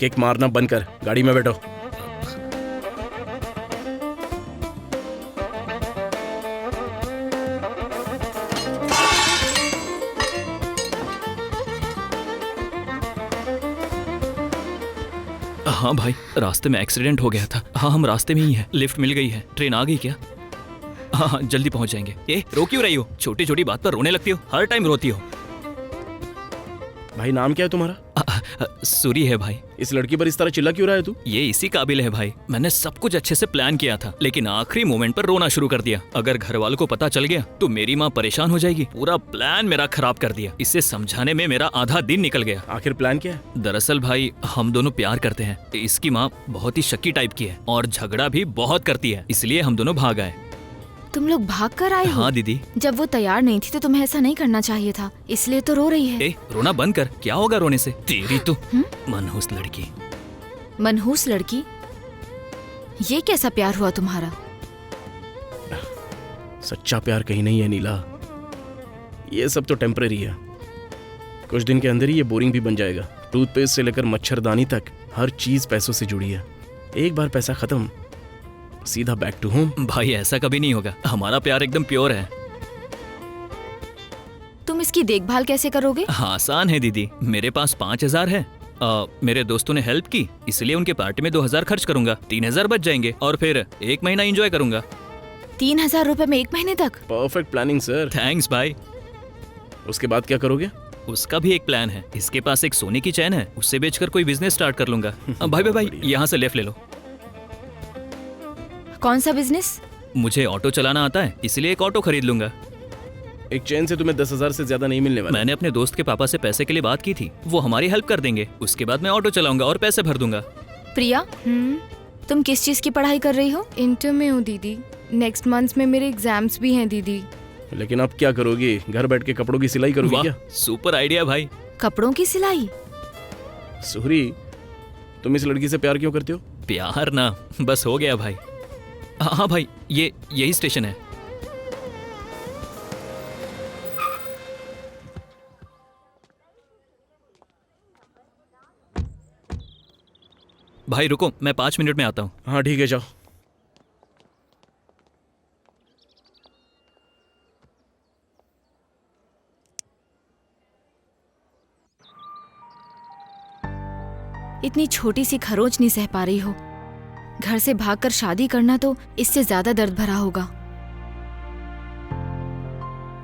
किक मारना बंद कर, गाड़ी में बैठो। हाँ भाई, रास्ते में एक्सीडेंट हो गया था। हाँ, हम रास्ते में ही हैं। लिफ्ट मिल गई है। ट्रेन आ गई क्या? हाँ हाँ, जल्दी पहुंच जाएंगे। ए, रो क्यों रही हो? छोटी छोटी बात पर रोने लगती हो, हर टाइम रोती हो। भाई नाम क्या है तुम्हारा? सूरी है भाई। इस लड़की पर इस तरह चिल्ला क्यों रहा है तू? ये इसी काबिल है भाई। मैंने सब कुछ अच्छे से प्लान किया था, लेकिन आखिरी मोमेंट पर रोना शुरू कर दिया। अगर घर वालों को पता चल गया तो मेरी माँ परेशान हो जाएगी। पूरा प्लान मेरा खराब कर दिया। इसे समझाने में मेरा आधा दिन निकल गया। आखिर प्लान क्या है? दरअसल भाई, हम दोनों प्यार करते हैं। इसकी माँ बहुत ही शक्की टाइप की है और झगड़ा भी बहुत करती है, इसलिए हम दोनों भाग आए। तुम लोग भाग कर आए हो? हाँ दीदी। जब वो तैयार नहीं थी तो तुम्हें ऐसा नहीं करना चाहिए था, इसलिए तो रो रही है। ए, रोना बंद कर। क्या होगा रोने से? तेरी तो मनहूस लड़की। मनहूस लड़की? ये कैसा प्यार हुआ तुम्हारा? सच्चा प्यार कहीं नहीं है नीला, ये सब तो टेम्परेरी है। कुछ दिन के अंदर ही ये बोरिंग भी बन जाएगा। टूथपेस्ट से लेकर मच्छरदानी तक हर चीज पैसों से जुड़ी है। एक बार पैसा खत्म, सीधा बैक टू होम। भाई ऐसा कभी नहीं होगा, हमारा प्यार एकदम प्योर है। तुम इसकी देखभाल कैसे करोगे? हाँ, आसान है दीदी। मेरे पास 5,000 है। मेरे दोस्तों ने हेल्प की, इसलिए उनके पार्टी में 2,000 खर्च करूंगा। 3,000 बच जाएंगे और फिर 1 महीना एंजॉय करूंगा। 3,000 रुपए में 1 महीने तक? Perfect planning sir. थैंक्स भाई। उसके बाद क्या करोगे? उसका भी एक प्लान है। इसके पास एक सोने की चैन है, उससे बेचकर कोई बिजनेस स्टार्ट कर लूंगा। भाई भाई भाई, यहाँ से लेफ्ट ले लो। कौन सा बिजनेस? मुझे ऑटो चलाना आता है, इसलिए एक ऑटो खरीद लूंगा। एक चैन से तुम्हें 10,000 से ज्यादा नहीं मिलने वाला। मैंने अपने दोस्त के पापा से पैसे के लिए बात की थी, वो हमारी हेल्प कर देंगे। उसके बाद मैं ऑटो चलाऊंगा और पैसे भर दूंगा। प्रिया, तुम किस चीज की पढ़ाई कर रही हो? इंटर में हूँ दीदी। नेक्स्ट मंथ में मेरे एग्जाम्स भी हैं दीदी। लेकिन अब क्या करोगी? घर बैठ के कपड़ों की सिलाई करोगी वाह, क्या? सुपर आइडिया भाई। कपड़ों की सिलाई? सुहरी, तुम इस लड़की से प्यार क्यों करते हो? प्यार ना, बस हो गया भाई। हाँ भाई, ये यही स्टेशन है। भाई रुको, मैं 5 मिनट में आता हूँ। हाँ ठीक है, जाओ। इतनी छोटी सी खरोच नहीं सह पा रही हो। घर से भागकर शादी करना तो इससे ज्यादा दर्द भरा होगा।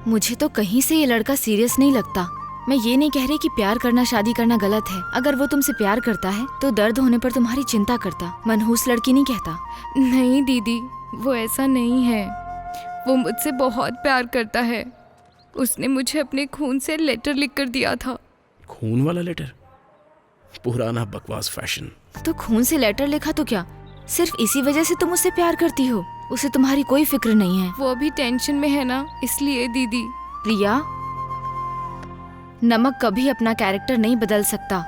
मुझे तो कहीं से ये लड़का सीरियस नहीं लगता। मैं ये नहीं कह रही कि प्यार करना शादी करना गलत है। अगर वो तुमसे प्यार करता है तो दर्द होने पर तुम्हारी चिंता करता। मनहूस लड़की नहीं कहता। नहीं दीदी, वो ऐसा नहीं है। वो मुझसे बहुत प्यार करता है। उसने मुझे अपने खून से लेटर लिख कर दिया था। खून वाला लेटर? पुराना बकवास फैशन। तो खून से लेटर लिखा तो क्या? सिर्फ इसी वजह से तुम उससे प्यार करती हो? उसे तुम्हारी कोई फिक्र नहीं है। वो अभी टेंशन में है ना, इसलिए दीदी। प्रिया, नमक कभी अपना कैरेक्टर नहीं बदल सकता।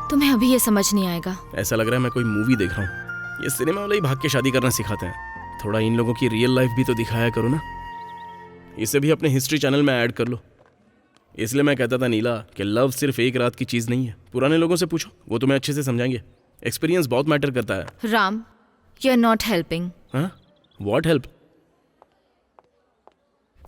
तुम्हें अभी ये समझ नहीं आएगा। ऐसा लग रहा है मैं कोई मूवी देख रहा हूँ। ये सिनेमा वाले ही भाग के शादी करना सिखाते हैं। थोड़ा इन लोगों की रियल लाइफ भी तो दिखाया करो ना। इसे भी अपने हिस्ट्री चैनल में ऐड कर लो। इसलिए मैं कहता था नीला कि लव सिर्फ एक रात की चीज नहीं है। पुराने लोगों से पूछो, वो तुम्हें अच्छे से समझाएंगे। एक्सपीरियंस बहुत मैटर करता है। Ram, you are not helping. हाँ? What help?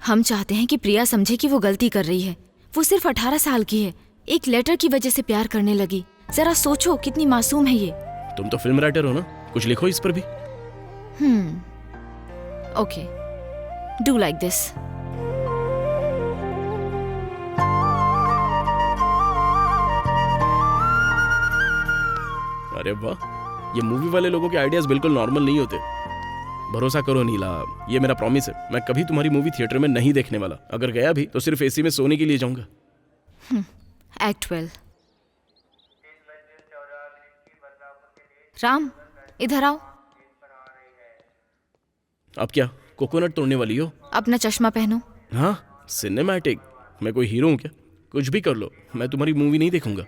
हम चाहते हैं कि प्रिया समझे कि वो गलती कर रही है। वो सिर्फ 18 साल की है, एक लेटर की वजह से प्यार करने लगी। जरा सोचो कितनी मासूम है ये। तुम तो फिल्म राइटर हो ना, कुछ लिखो इस पर भी। Okay, do like this. अरे वाह, ये मूवी वाले लोगों के आइडियाज बिल्कुल नॉर्मल नहीं होते। भरोसा करो नीला, ये मेरा प्रॉमिस है। मैं कभी तुम्हारी मूवी थिएटर में नहीं देखने वाला। अगर गया भी तो सिर्फ एसी में सोने के लिए जाऊंगा। एक्ट 12। राम, इधर आओ। अब क्या कोकोनट तोड़ने वाली हो? अपना चश्मा पहनो। हाँ, सिनेमैटिक। मैं कोई हीरो हूँ क्या? कुछ भी कर लो, मैं तुम्हारी मूवी नहीं देखूंगा।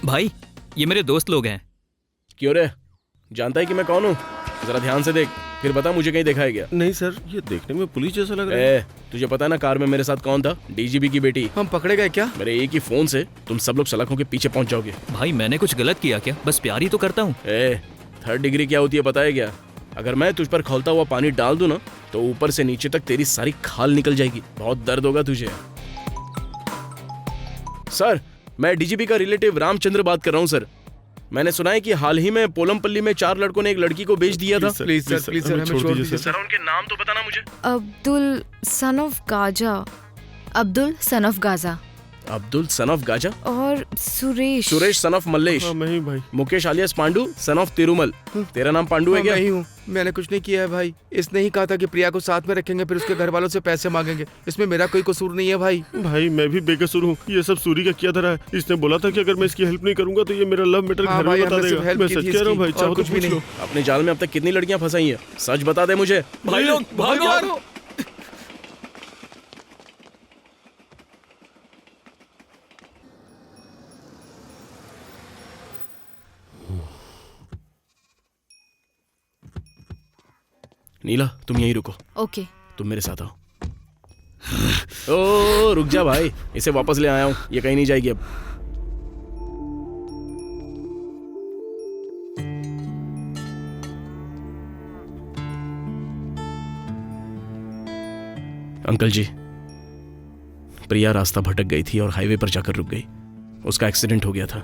भाई, ये मेरे दोस्त लोग हैं। क्यों रे, जानता है कि मैं कौन हूँ? जरा ध्यान से देख। फिर बता मुझे कहीं देखा है क्या? नहीं सर, ये देखने में पुलिस जैसा लग रहा है। ए, तुझे पता है ना कार में मेरे साथ कौन था? डीजीपी की बेटी। हम पकड़े गए क्या? मेरे एक ही फोन से तुम सब लोग सलाखों के पीछे पहुंच जाओगे। भाई मैंने कुछ गलत किया क्या? बस प्यार ही तो करता हूँ। थर्ड डिग्री क्या होती है पता है क्या? अगर मैं तुझ पर खौलता हुआ पानी डाल दूं ना तो ऊपर से नीचे तक तेरी सारी खाल निकल जाएगी। बहुत दर्द होगा तुझे। सर, मैं डीजीपी का रिलेटिव रामचंद्र बात कर रहा हूँ सर। मैंने सुना है कि हाल ही में पोलमपल्ली में 4 लड़कों ने एक लड़की को बेच दिया था। प्लीज सर, हमें छोड़ दीजिए सर। उनके नाम तो बताना मुझे। Abdul son of Gaza Abdul son of Gaza Abdul son of Gaza और सुरेश सन ऑफ मल्लेश, हाँ, मैं ही भाई। Mukesh आलियास Pandu son of Tirumala. तेरा नाम पांडू है क्या? नहीं हूँ, मैंने कुछ नहीं किया है भाई। इसने ही कहा था कि प्रिया को साथ में रखेंगे, फिर उसके घर वालों से पैसे मांगेंगे। इसमें मेरा कोई कसूर नहीं है भाई। भाई मैं भी बेकसूर हूँ, ये सब सूरी का किया धरा है। इसने बोला था कि अगर मैं इसकी हेल्प नहीं करूंगा तो ये मेरा लव मैटर हाँ घर में भाई, बता हमने सिर्फ देगा। हेल्प मैं की सच थी कह रहा हूँ भाई, इसकी, चाहो और तो कुछ भी पूछ लो। नहीं। अपने जाल में अब तक कितनी लड़कियां फंसाई हैं? सच बता दे मुझे। भाई लोग भागो। नीला, तुम यहीं रुको। ओके। तुम मेरे साथ आओ। ओ रुक जा भाई, इसे वापस ले आया हूँ, ये कहीं नहीं जाएगी अब। अंकल जी, प्रिया रास्ता भटक गई थी और हाईवे पर जाकर रुक गई। उसका एक्सीडेंट हो गया था।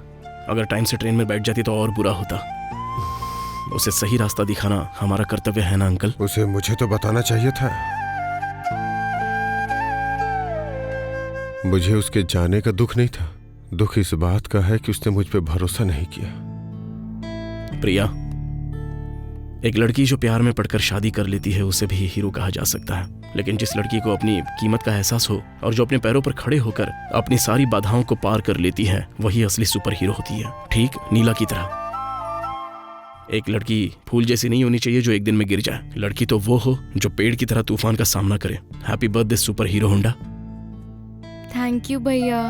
अगर टाइम से ट्रेन में बैठ जाती तो और बुरा होता। उसे सही रास्ता दिखाना हमारा कर्तव्य है ना अंकल? उसे मुझे तो बताना चाहिए था। मुझे उसके जाने का दुख नहीं था, दुख इस बात का है कि उसने मुझ पे भरोसा नहीं किया। प्रिया, एक लड़की जो प्यार में पड़कर शादी कर लेती है उसे भी हीरो कहा जा सकता है, लेकिन जिस लड़की को अपनी कीमत का एहसास हो और जो अपने पैरों पर खड़े होकर अपनी सारी बाधाओं को पार कर लेती है वही असली सुपर हीरो होती है। ठीक नीला की तरह। एक लड़की फूल जैसी नहीं होनी चाहिए जो एक दिन में गिर जाए। लड़की तो वो हो जो पेड़ की तरह तूफान का सामना करे। Happy birthday super hero Honda. Thank you भैया।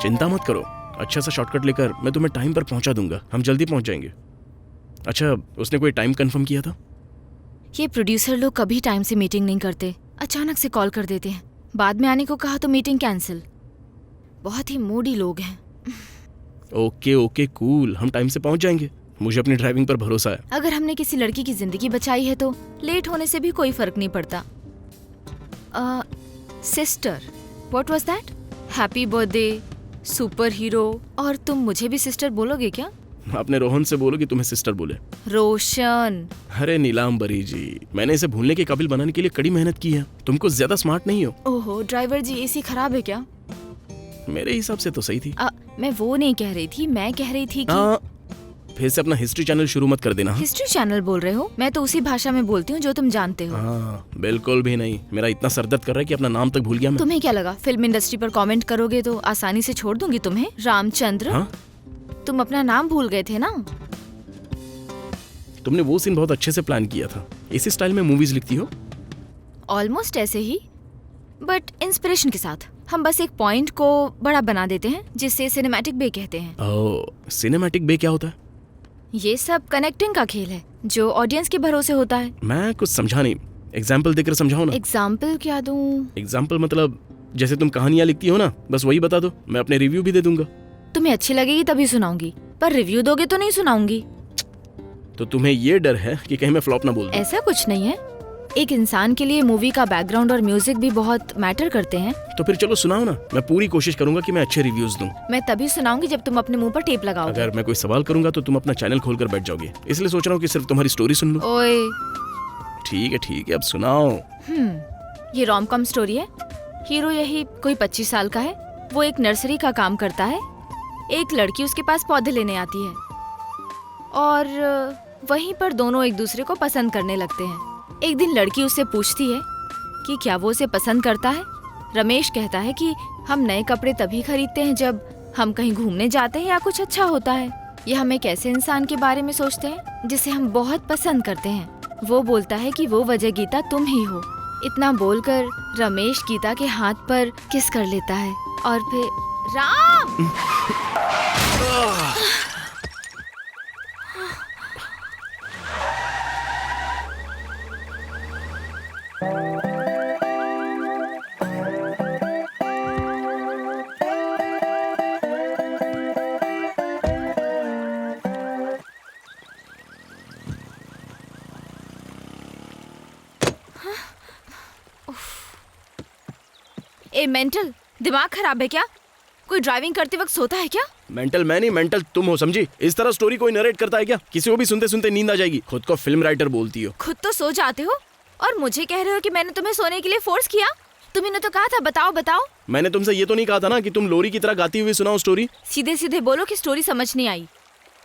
चिंता मत करो, अच्छा सा शॉर्टकट लेकर मैं तुम्हें टाइम पर पहुंचा दूंगा। हम जल्दी पहुंच जाएंगे। अच्छा, उसने कोई टाइम कंफर्म किया था? ये प्रोड्यूसर लोग कभी टाइम से मीटिंग नहीं करते, अचानक से कॉल कर देते हैं। बाद में आने को कहा तो मीटिंग कैंसिल। बहुत ही मूडी लोग हैं। ओके ओके कूल, हम टाइम से पहुंच जाएंगे। मुझे अपनी ड्राइविंग पर भरोसा है। अगर हमने किसी लड़की की जिंदगी बचाई है तो लेट होने से भी कोई फर्क नहीं पड़ता। Sister, what was that? Happy birthday super hero. और तुम मुझे भी सिस्टर बोलोगे क्या? अपने रोहन से बोलो कि तुम्हें सिस्टर बोले। रोशन। अरे नीलांबरी जी, मैंने इसे भूलने के काबिल बनाने के लिए कड़ी मेहनत की है। तुम कुछ ज्यादा स्मार्ट नहीं हो। ओहो ड्राइवर जी, एसी खराब है क्या? मेरे हिसाब से तो सही थी। मैं वो नहीं कह रही थी, मैं कह रही थी कि फिर से अपना हिस्ट्री चैनल शुरू मत कर देना। हिस्ट्री चैनल बोल रहे हो? मैं तो उसी भाषा में बोलती हूँ जो तुम जानते हो। हाँ, बिल्कुल भी नहीं। मेरा इतना सरदर्द कर रहा है कि अपना नाम तक भूल गया मैं। तुम्हें क्या लगा फिल्म इंडस्ट्री पर कमेंट करोगे तो आसानी से छोड़ दूंगी तुम्हें? रामचंद्र, हाँ? तुम अपना नाम भूल गए थे ना? तुमने वो सीन बहुत अच्छे से प्लान किया था। इसी स्टाइल में मूवीज लिखती हो? ऑलमोस्ट ऐसे ही, बट इंस्पिरेशन के साथ। हम बस एक पॉइंट को बड़ा बना देते हैं जिससे सिनेमैटिक बे कहते हैं। ओह, सिनेमैटिक बे क्या होता है? ये सब कनेक्टिंग का खेल है जो ऑडियंस के भरोसे होता है। मैं कुछ समझा नहीं, एग्जाम्पल देकर समझाओ ना। एग्जाम्पल क्या दूं? एग्जाम्पल मतलब जैसे तुम कहानियां लिखती हो ना, बस वही बता दो, मैं अपने रिव्यू भी दे दूंगा। तुम्हें अच्छी लगेगी तभी सुनाऊंगी, पर रिव्यू दोगे तो नहीं सुनाऊंगी। तो तुम्हें ये डर है कि कहीं मैं फ्लॉप ना बोल दूं? ऐसा कुछ नहीं है। एक इंसान के लिए मूवी का बैकग्राउंड और म्यूजिक भी बहुत मैटर करते हैं। तो फिर चलो सुनाओ ना, मैं पूरी कोशिश करूंगा कि मैं अच्छे रिव्यूज दूं। मैं तभी सुनाऊंगी जब तुम अपने मुंह पर टेप लगाओगे। अगर मैं कोई सवाल करूंगा तो तुम अपना चैनल खोलकर बैठ जाओगे, इसलिए सोच रहा हूँ कि सिर्फ तुम्हारी स्टोरी सुन लूं। ओए ठीक है, अब सुनाओ। ये रोम कॉम स्टोरी है। हीरो यही कोई 25 साल का है। वो एक नर्सरी का काम करता है। एक लड़की उसके पास पौधे लेने आती है और वहीं पर दोनों एक दूसरे को पसंद करने लगते हैं। एक दिन लड़की उससे पूछती है कि क्या वो उसे पसंद करता है। रमेश कहता है कि हम नए कपड़े तभी खरीदते हैं जब हम कहीं घूमने जाते हैं या कुछ अच्छा होता है, या हम एक ऐसे इंसान के बारे में सोचते हैं जिसे हम बहुत पसंद करते हैं। वो बोलता है कि वो वजह गीता तुम ही हो। इतना बोलकर रमेश गीता के हाथ पर किस कर लेता है और फिर राम। ए मेंटल, दिमाग खराब है क्या? कोई ड्राइविंग करते वक्त सोता है क्या? मेंटल मैं नहीं, मेंटल तुम हो, समझी? इस तरह स्टोरी कोई नरेट करता है क्या? किसी को भी सुनते सुनते नींद आ जाएगी। खुद को फिल्म राइटर बोलती हो। खुद तो सो जाते हो और मुझे कह रहे हो कि मैंने तुम्हें सोने के लिए फोर्स किया। तुम्हें तो कहा था बताओ बताओ। मैंने तुमसे ये तो नहीं कहा था ना कि तुम लोरी की तरह गाती हुई सुनाओ स्टोरी। सीधे सीधे बोलो कि स्टोरी समझ नहीं आई।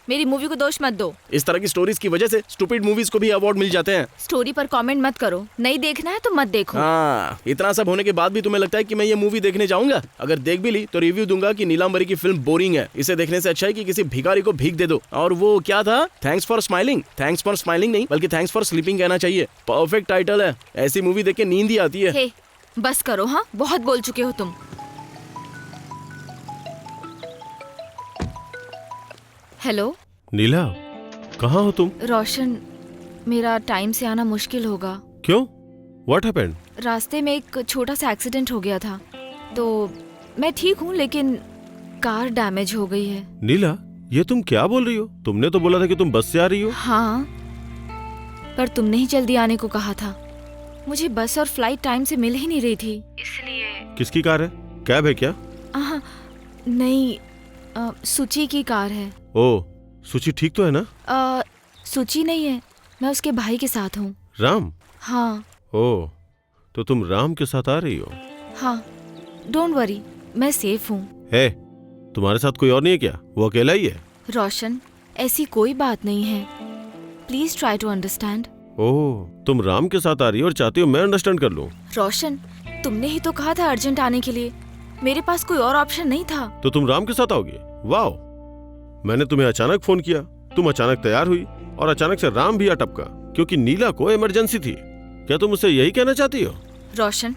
मेरी मूवी को दोष मत दो। इस तरह की स्टोरीज की वजह से स्टूपिड मूवीज को भी अवार्ड मिल जाते हैं। स्टोरी पर कमेंट मत करो। नहीं देखना है तो मत देखो। हाँ, इतना सब होने के बाद भी तुम्हें लगता है कि मैं ये मूवी देखने जाऊंगा? अगर देख भी ली तो रिव्यू दूंगा कि नीलांबरी की फिल्म बोरिंग है। इसे देखने से अच्छा है कि किसी भिखारी को भीख दे दो। और वो क्या था, thanks for smiling. Thanks for smiling नहीं बल्कि थैंक्स फॉर स्लीपिंग कहना चाहिए। परफेक्ट टाइटल है। ऐसी मूवी देख के नींद ही आती है। हे, बस करो। हाँ, बहुत बोल चुके हो तुम। हेलो नीला, कहाँ हो तुम? रोशन, मेरा टाइम से आना मुश्किल होगा। क्यों? What happened? रास्ते में एक छोटा सा एक्सीडेंट हो गया था, तो मैं ठीक हूँ लेकिन कार डैमेज हो गई है। नीला, ये तुम क्या बोल रही हो? तुमने तो बोला था कि तुम बस से आ रही हो। हाँ, पर तुमने ही जल्दी आने को कहा था। मुझे बस और फ्लाइट टाइम से मिल ही नहीं रही थी, इसलिए। किसकी कार है? कैब है क्या? नहीं, सुची की कार है। ओ, सुची ठीक तो है ना? सुची नहीं है, मैं उसके भाई के साथ हूँ। राम? हाँ। ओ, तो तुम राम के साथ आ रही हो? हाँ, डोंट वरी, मैं सेफ हूँ। है, तुम्हारे साथ कोई और नहीं है क्या? वो अकेला ही है? रोशन, ऐसी कोई बात नहीं है। Please try to understand. Oh, तुम राम के साथ आ रही हो और चाहती हो मैं अंडरस्टैंड कर लूं? रोशन, तुमने ही तो कहा था अर्जेंट आने के लिए। मेरे पास कोई और ऑप्शन नहीं था। तो तुम राम के साथ आओगी? वाह, मैंने तुम्हें अचानक फोन किया, तुम अचानक तैयार हुई और अचानक से राम भी आ टपका क्योंकि नीला को इमरजेंसी थी। क्या तुम मुझसे यही कहना चाहती हो? Roshan,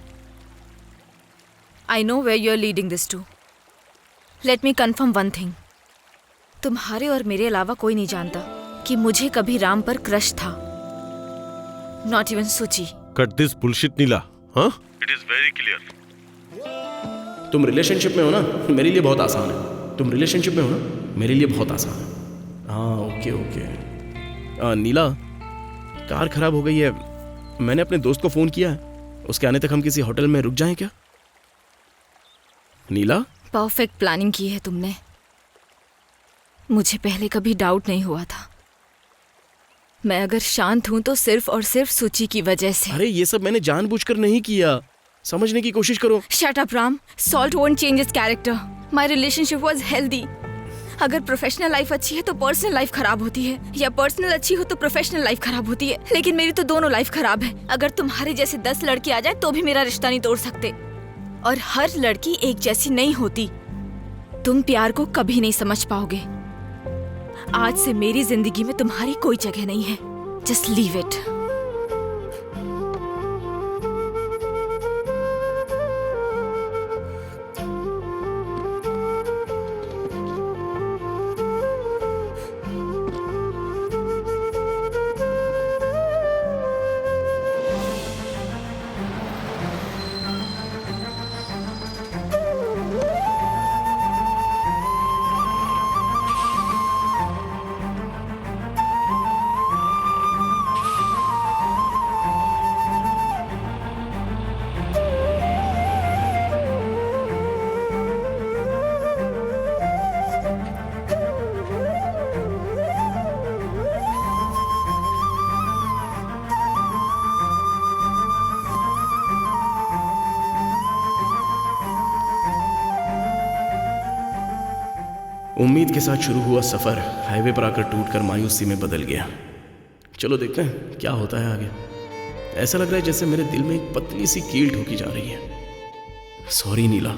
I know where you are leading this to. Let me confirm one thing. तुम्हारे और मेरे अलावा कोई नहीं जानता कि मुझे कभी राम पर क्रश था। नॉट इवन सुची। कट दिस बुलशिट नीला। हाँ, इट इज वेरी क्लियर। तुम रिलेशनशिप में हो ना, मेरे लिए बहुत आसान है। तुम रिलेशनशिप में हो ना, मेरे लिए बहुत आसान है। हाँ, ओके ओके। नीला, कार खराब हो गई है। मैंने अपने दोस्त को फोन किया है, उसके आने तक हम किसी होटल में रुक जाएं क्या? नीला, परफेक्ट प्लानिंग की है तुमने। मुझे पहले कभी डाउट नहीं हुआ था। मैं अगर शांत हूं तो सिर्फ और सिर्फ सुची की वजह से। अरे ये सब मैंने जानबूझकर नहीं किया, समझने की कोशिश करो। Shut up Ram, salt won't change his character. My relationship was healthy. अगर प्रोफेशनल लाइफ अच्छी है तो पर्सनल लाइफ खराब होती है, या पर्सनल अच्छी हो तो प्रोफेशनल लाइफ खराब होती है। लेकिन मेरी तो दोनों लाइफ खराब है। अगर तुम्हारे जैसे 10 लड़के आ जाए तो भी मेरा रिश्ता नहीं तोड़ सकते। और हर लड़की एक जैसी नहीं होती। तुम प्यार को कभी नहीं समझ पाओगे। आज से मेरी जिंदगी में तुम्हारी कोई जगह नहीं है। Just leave it. उम्मीद के साथ शुरू हुआ सफर हाईवे पर आकर टूटकर मायूसी में बदल गया। चलो देखते हैं क्या होता है आगे। ऐसा लग रहा है जैसे मेरे दिल में एक पतली सी कील ठोकी जा रही है। सॉरी नीला।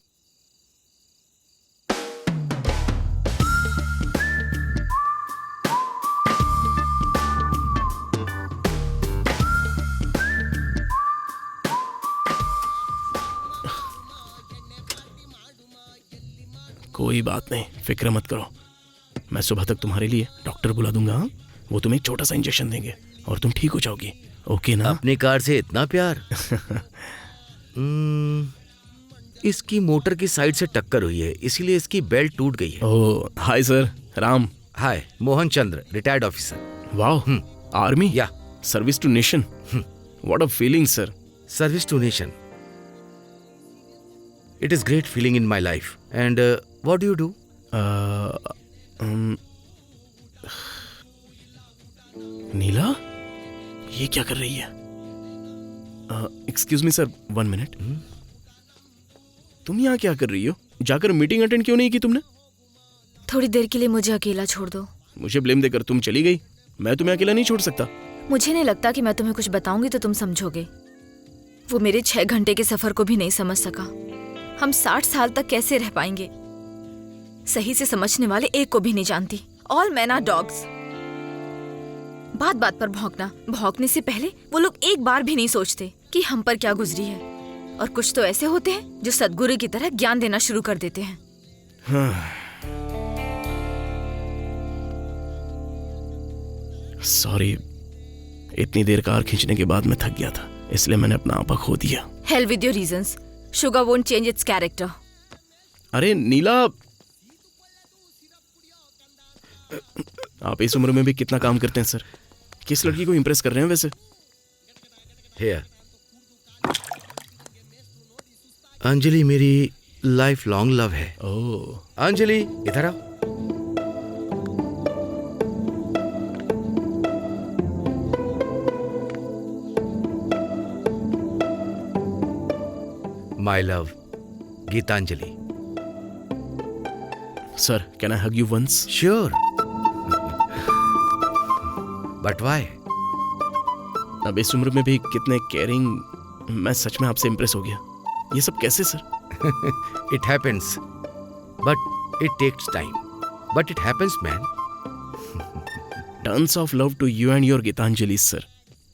कोई बात नहीं, फिक्र मत करो। मैं सुबह तक तुम्हारे लिए डॉक्टर बुला दूंगा। हाँ? वो तुम्हें एक छोटा सा इंजेक्शन देंगे और तुम ठीक हो जाओगी। ओके ना? अपनी कार से इतना प्यार। इसकी मोटर की साइड से टक्कर हुई है, इसीलिए इसकी बेल्ट टूट गई है। Oh hi sir, Ram. Hi, Mohan Chandra, retired officer. वाह, आर्मी या service to nation. What a feeling sir. Service to nation. It is great feeling in my life. And what do you do? नीला, ये क्या कर रही है? Excuse me sir, 1 minute. तुम यहाँ क्या कर रही हो? जाकर मीटिंग अटेंड क्यों नहीं की तुमने? थोड़ी देर के लिए मुझे अकेला छोड़ दो। मुझे ब्लेम देकर तुम चली गई। मैं तुम्हें अकेला नहीं छोड़ सकता। मुझे नहीं लगता कि मैं तुम्हें कुछ बताऊंगी तो तुम समझोगे। वो मेरे 6 घंटे के सफर को भी नहीं समझ सका। हम 60 साल तक कैसे रह पाएंगे? सही से समझने वाले एक को भी नहीं जानती। All man are dogs. बात बात पर भौंकना। भौंकने से पहले वो लोग एक बार भी नहीं सोचते कि हम पर क्या गुजरी है। और कुछ तो ऐसे होते हैं जो सद्गुरु की तरह ज्ञान देना शुरू कर देते हैं। सॉरी, इतनी देर कार खींचने के बाद मैं थक गया था, इसलिए मैंने अपना आपा खो दिया। Hell with your reasons. Sugar won't change its character. अरे नीला, आप इस उम्र में भी कितना काम करते हैं सर? किस लड़की को इम्प्रेस कर रहे हैं वैसे? Here. अंजलि मेरी लाइफ लॉन्ग लव है। ओह अंजलि, इधर आओ। My love, Geetanjali. Sir, can I hug you once? Sure, but why? अब इस उम्र में भी कितने केयरिंग। मैं सच में आपसे इम्प्रेस हो गया। ये सब कैसे sir? It happens, but it takes time, but it happens man. Turns off love to you and your Geetanjali sir.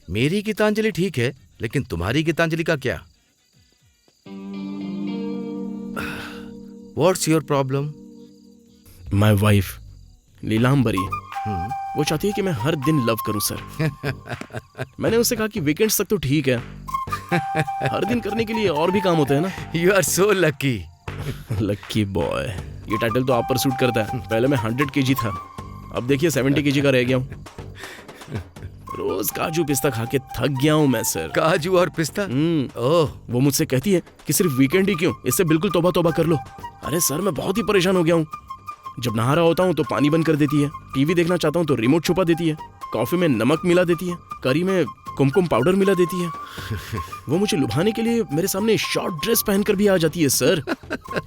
मेरी गीतांजलि ठीक है, लेकिन तुम्हारी गीतांजलि का क्या? What's your problem? My wife Neelambari, वो चाहती है कि मैं हर दिन लव करूं सर। मैंने उससे कहा कि वीकेंड्स तक तो ठीक है, हर दिन करने के लिए और भी काम होते हैं ना। You are so lucky. Lucky boy, ये टाइटल तो आप पर सूट करता है। पहले मैं 100 kg था, अब देखिए 70 kg का रह गया हूँ। रोज काजू पिस्ता खा के थक गया हूँ मैं सर। काजू और पिस्ता? ओह, वो मुझसे कहती है कि सिर्फ वीकेंड ही क्यों, इससे बिल्कुल तौबा तौबा कर लो। अरे सर, मैं बहुत ही परेशान हो गया हूँ। जब नहा रहा होता हूँ तो पानी बंद कर देती है, टीवी देखना चाहता हूँ तो रिमोट छुपा देती है, कॉफी में नमक मिला देती है, करी में कुमकुम पाउडर मिला देती है। वो मुझे लुभाने के लिए मेरे सामने शॉर्ट ड्रेस पहनकर भी आ जाती है सर।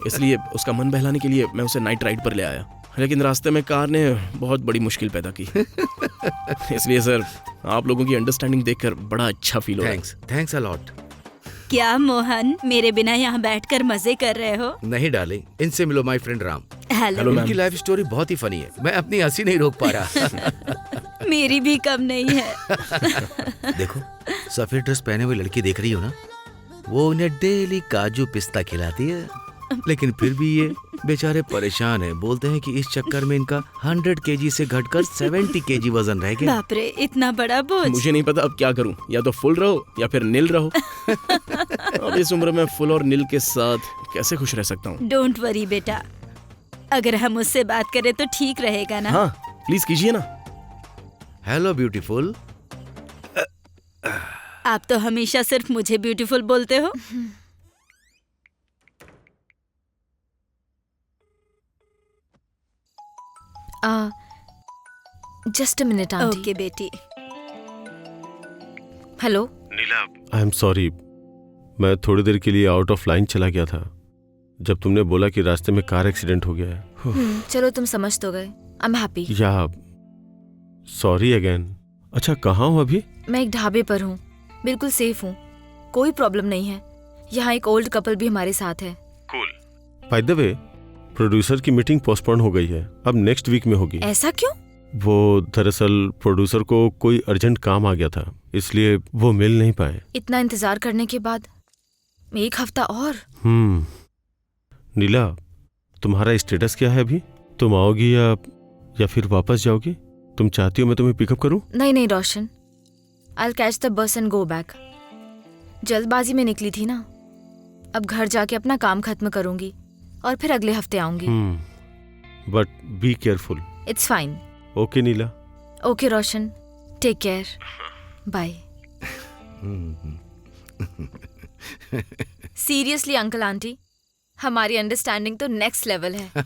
इसलिए उसका मन बहलाने के लिए मैं उसे नाइट राइड पर ले आया, लेकिन रास्ते में कार ने बहुत बड़ी मुश्किल पैदा की। इसलिए सर, आप लोगों की अंडरस्टैंडिंग देखकर बड़ा अच्छा फील हो रहा है। Thanks a lot. क्या मोहन, मेरे बिना यहाँ बैठकर मजे कर रहे हो? नहीं डार्लिंग, इनसे मिलो, माय फ्रेंड राम। हेलो। इनकी लाइफ स्टोरी बहुत ही फनी है, मैं अपनी हंसी नहीं रोक पा रहा। मेरी भी कम नहीं है। देखो, सफेद ड्रेस पहने हुई लड़की देख रही हो ना, वो उन्हें डेली काजू पिस्ता खिलाती है, लेकिन फिर भी ये बेचारे परेशान हैं। बोलते हैं कि इस चक्कर में इनका 100 kg से घटकर 70 kg वजन रह गया। बाप रे, इतना बड़ा बोझ। मुझे नहीं पता अब क्या करूं, या तो फुल रहो या फिर नील रहो। अब इस उम्र में फुल और नील के साथ कैसे खुश रह सकता हूँ? डोंट वरी बेटा, अगर हम उससे बात करें तो ठीक रहेगा ना? हाँ, प्लीज कीजिए ना। Hello beautiful. आप तो हमेशा सिर्फ मुझे ब्यूटीफुल बोलते हो। Just a minute aunty. Okay बेटी। Hello Neela, I am sorry, मैं थोड़ी देर के लिए आउट ऑफ लाइन चला गया था जब तुमने बोला कि रास्ते में कार एक्सीडेंट हो गया है। चलो, तुम समझ तो गए। I am happy. या सॉरी अगेन। अच्छा, कहाँ हो अभी? मैं एक ढाबे पर हूँ, बिल्कुल सेफ हूँ, कोई प्रॉब्लम नहीं है। यहाँ एक ओल्ड कपल भी हमारे साथ है। Cool. By the way, producer की मीटिंग पोस्टपोन हो गई है, अब नेक्स्ट वीक में होगी। ऐसा क्यों? वो दरअसल प्रोड्यूसर को कोई अर्जेंट काम आ गया था, इसलिए वो मिल नहीं पाए। इतना इंतजार करने के बाद 1 हफ्ता और? नीला, तुम्हारा स्टेटस क्या है अभी? तुम आओगी या फिर वापस जाओगी? तुम चाहती हो मैं तुम्हें पिकअप करूं? नहीं नहीं Roshan, I catch the bus and go back. जल्दबाजी में निकली थी ना, अब घर जाके अपना काम खत्म करूंगी और फिर अगले हफ्ते आऊंगी। But be careful. It's fine. Okay Neela. Okay Roshan, take care, bye. Seriously uncle aunty, हमारी अंडरस्टैंडिंग तो नेक्स्ट लेवल है।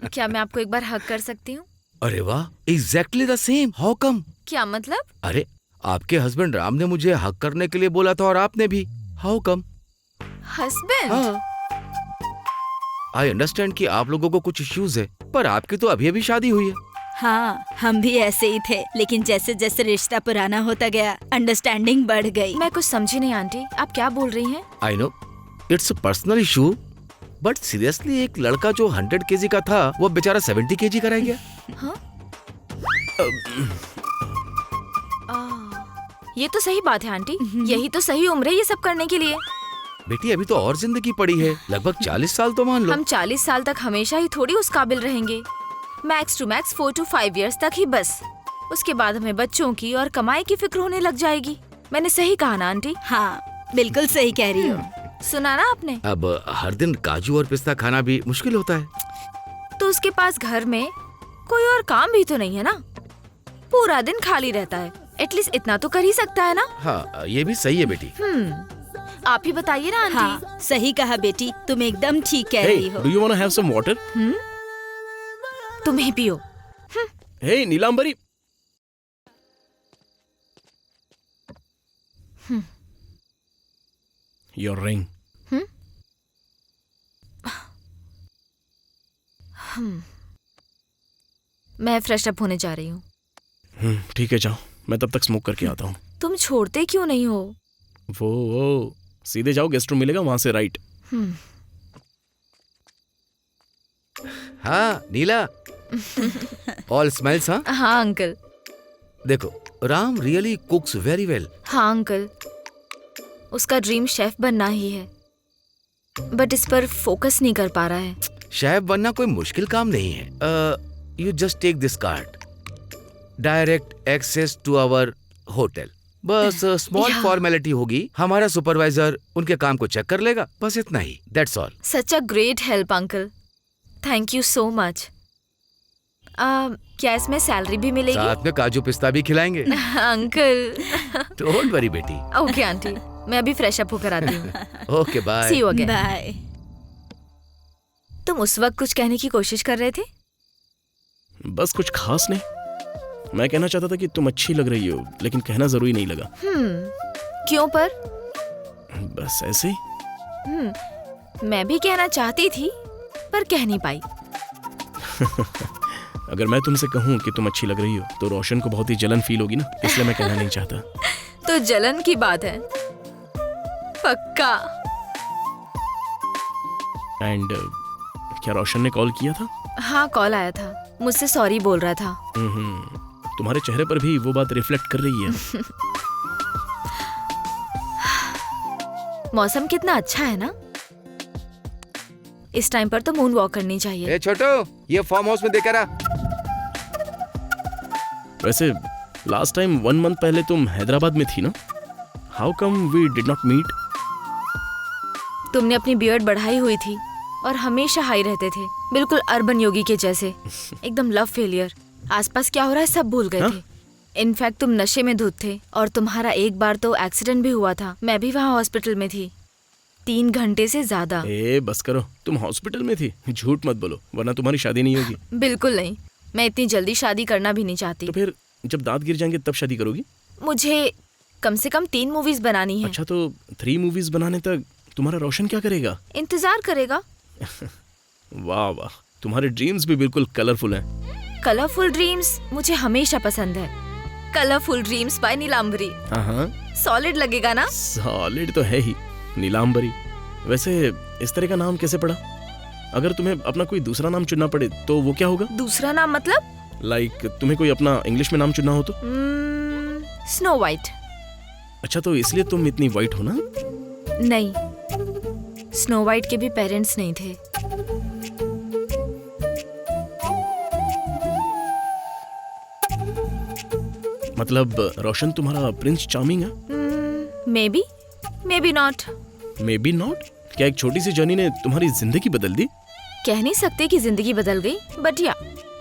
क्या मैं आपको एक बार हग कर सकती हूँ? अरे वाह, exactly the same. How come? क्या मतलब? अरे आपके हस्बैंड राम ने मुझे हक करने के लिए बोला था और आपने भी। How come? Husband? I understand कि आप लोगों को कुछ इश्यूज है, पर आपकी तो अभी अभी शादी हुई है। हाँ, हम भी ऐसे ही थे, लेकिन जैसे जैसे रिश्ता पुराना होता गया अंडरस्टैंडिंग बढ़ गई। मैं कुछ समझी नहीं आंटी, आप क्या बोल रही हैं? I know it's a personal issue, but seriously एक लड़का जो 100 kg का था वो बेचारा 70 kg का रह गया। हाँ? ये तो सही बात है आंटी, यही तो सही उम्र है ये सब करने के लिए। बेटी अभी तो और जिंदगी पड़ी है, लगभग 40 साल तो मान लो। हम 40 साल तक हमेशा ही थोड़ी उस काबिल रहेंगे। Max to max 4 to 5 years तक ही बस। उसके बाद हमें बच्चों की और कमाई की फिक्र होने लग जाएगी। मैंने सही कहा ना आंटी? हाँ, बिल्कुल सही कह रही हो। सुना ना आपने? अब हर दिन काजू और पिस्ता खाना भी मुश्किल होता है। तो उसके पास घर में कोई और काम भी तो नहीं है ना, पूरा दिन खाली रहता है, एटलीस्ट इतना तो कर ही सकता है ना। हाँ ये भी सही है बेटी। आप ही बताइए ना आंटी। हाँ, सही कहा बेटी, तुम एकदम ठीक कह रही हो। Do you want to have some water? तुम्हें पियो। हे नीलांबरी। Your ring. मैं फ्रेश अप होने जा रही हूँ। ठीक है जाओ, मैं तब तक स्मोक करके आता हूँ। तुम छोड़ते क्यों नहीं हो? वो सीधे जाओ, गेस्ट रूम मिलेगा वहां से राइट। हाँ नीला, ऑल स्मेल्स। हाँ हाँ अंकल। देखो राम रियली कुक्स वेरी वेल। हाँ अंकल, उसका ड्रीम शेफ बनना ही है, बट इस पर फोकस नहीं कर पा रहा है। शेफ बनना कोई मुश्किल काम नहीं है। You just take this card, direct access to our hotel. बस स्मॉल फॉर्मेलिटी होगी, हमारा सुपरवाइजर उनके काम को चेक कर लेगा, बस इतना ही। That's all. Such a great help uncle, thank you so much. क्या इसमें सैलरी भी मिलेगी? साथ में काजू पिस्ता भी खिलाएंगे। अंकल। डोंट वरी बेटी। ओके आंटी, मैं अभी फ्रेश अप होकर आती हूँ। Okay bye. See you again. Bye. तुम उस वक्त कुछ कहने की कोशिश कर रहे थे? बस कुछ खास नहीं, मैं कहना चाहता था कि तुम अच्छी लग रही हो, लेकिन कहना जरूरी नहीं लगा। क्यों पर? बस ऐसे ही। मैं भी कहना चाहती थी पर कह नहीं पाई। अगर मैं तुमसे कहूँ कि तुम अच्छी लग रही हो तो रोशन को बहुत ही जलन फील होगी ना, इसलिए मैं कहना नहीं चाहता। तो जलन की बात है पक्का। एंड क्या रोशन ने कॉल किया था? हाँ कॉल आया था, मुझसे सॉरी बोल रहा था। तुम्हारे चेहरे पर भी वो बात रिफ्लेक्ट कर रही है। मौसम कितना अच्छा है ना, इस टाइम पर तो मून वॉक करनी चाहिए। ए छोटू, ये फार्म हाउस में देखा रहा। वैसे लास्ट टाइम 1 month पहले तुम हैदराबाद में थी ना, how come we did not meet? तुमने अपनी बियर्ड बढ़ाई हुई थी और हमेशा हाई रहते थे, बिल्कुल अर्बन योगी के जैसे, एकदम लव फेलियर। आसपास क्या हो रहा है सब भूल गए थे। इनफैक्ट तुम नशे में धुत थे और तुम्हारा एक बार तो एक्सीडेंट भी हुआ था। मैं भी वहाँ हॉस्पिटल में थी 3 घंटे से ज्यादा। ए बस करो, तुम हॉस्पिटल में थी? झूठ मत बोलो, वरना तुम्हारी शादी नहीं होगी। बिल्कुल नहीं, मैं इतनी जल्दी शादी करना भी नहीं चाहती। तो फिर जब दांत गिर जाएंगे तब शादी करोगी? मुझे कम से कम 3 मूवीज बनानी है। अच्छा तो 3 मूवीज बनाने तक तुम्हारा रोशन क्या करेगा? इंतजार करेगा। वाह वाह, तुम्हारे ड्रीम्स भी बिल्कुल कलरफुल हैं। कलरफुल ड्रीम्स मुझे हमेशा पसंद है। Colourful dreams by Neelambari. हाँ सॉलिड लगेगा ना? सॉलिड तो है ही, नीलांबरी। वैसे इस तरह का नाम कैसे पड़ा? अगर तुम्हें अपना कोई दूसरा नाम चुनना पड़े तो वो क्या होगा? दूसरा नाम मतलब? लाइक तुम्हें कोई अपना इंग्लिश में नाम चुनना हो तो? Snow white. अच्छा तो इसलिए तुम इतनी वाइट हो ना? नहीं, स्नो वाइट के भी पेरेंट्स नहीं थे। मतलब रोशन तुम्हारा प्रिंस चार्मिंग है? May be not. May be not? क्या एक छोटी सी जर्नी ने तुम्हारी जिंदगी बदल दी? कह नहीं सकते कि जिंदगी बदल गई, बट या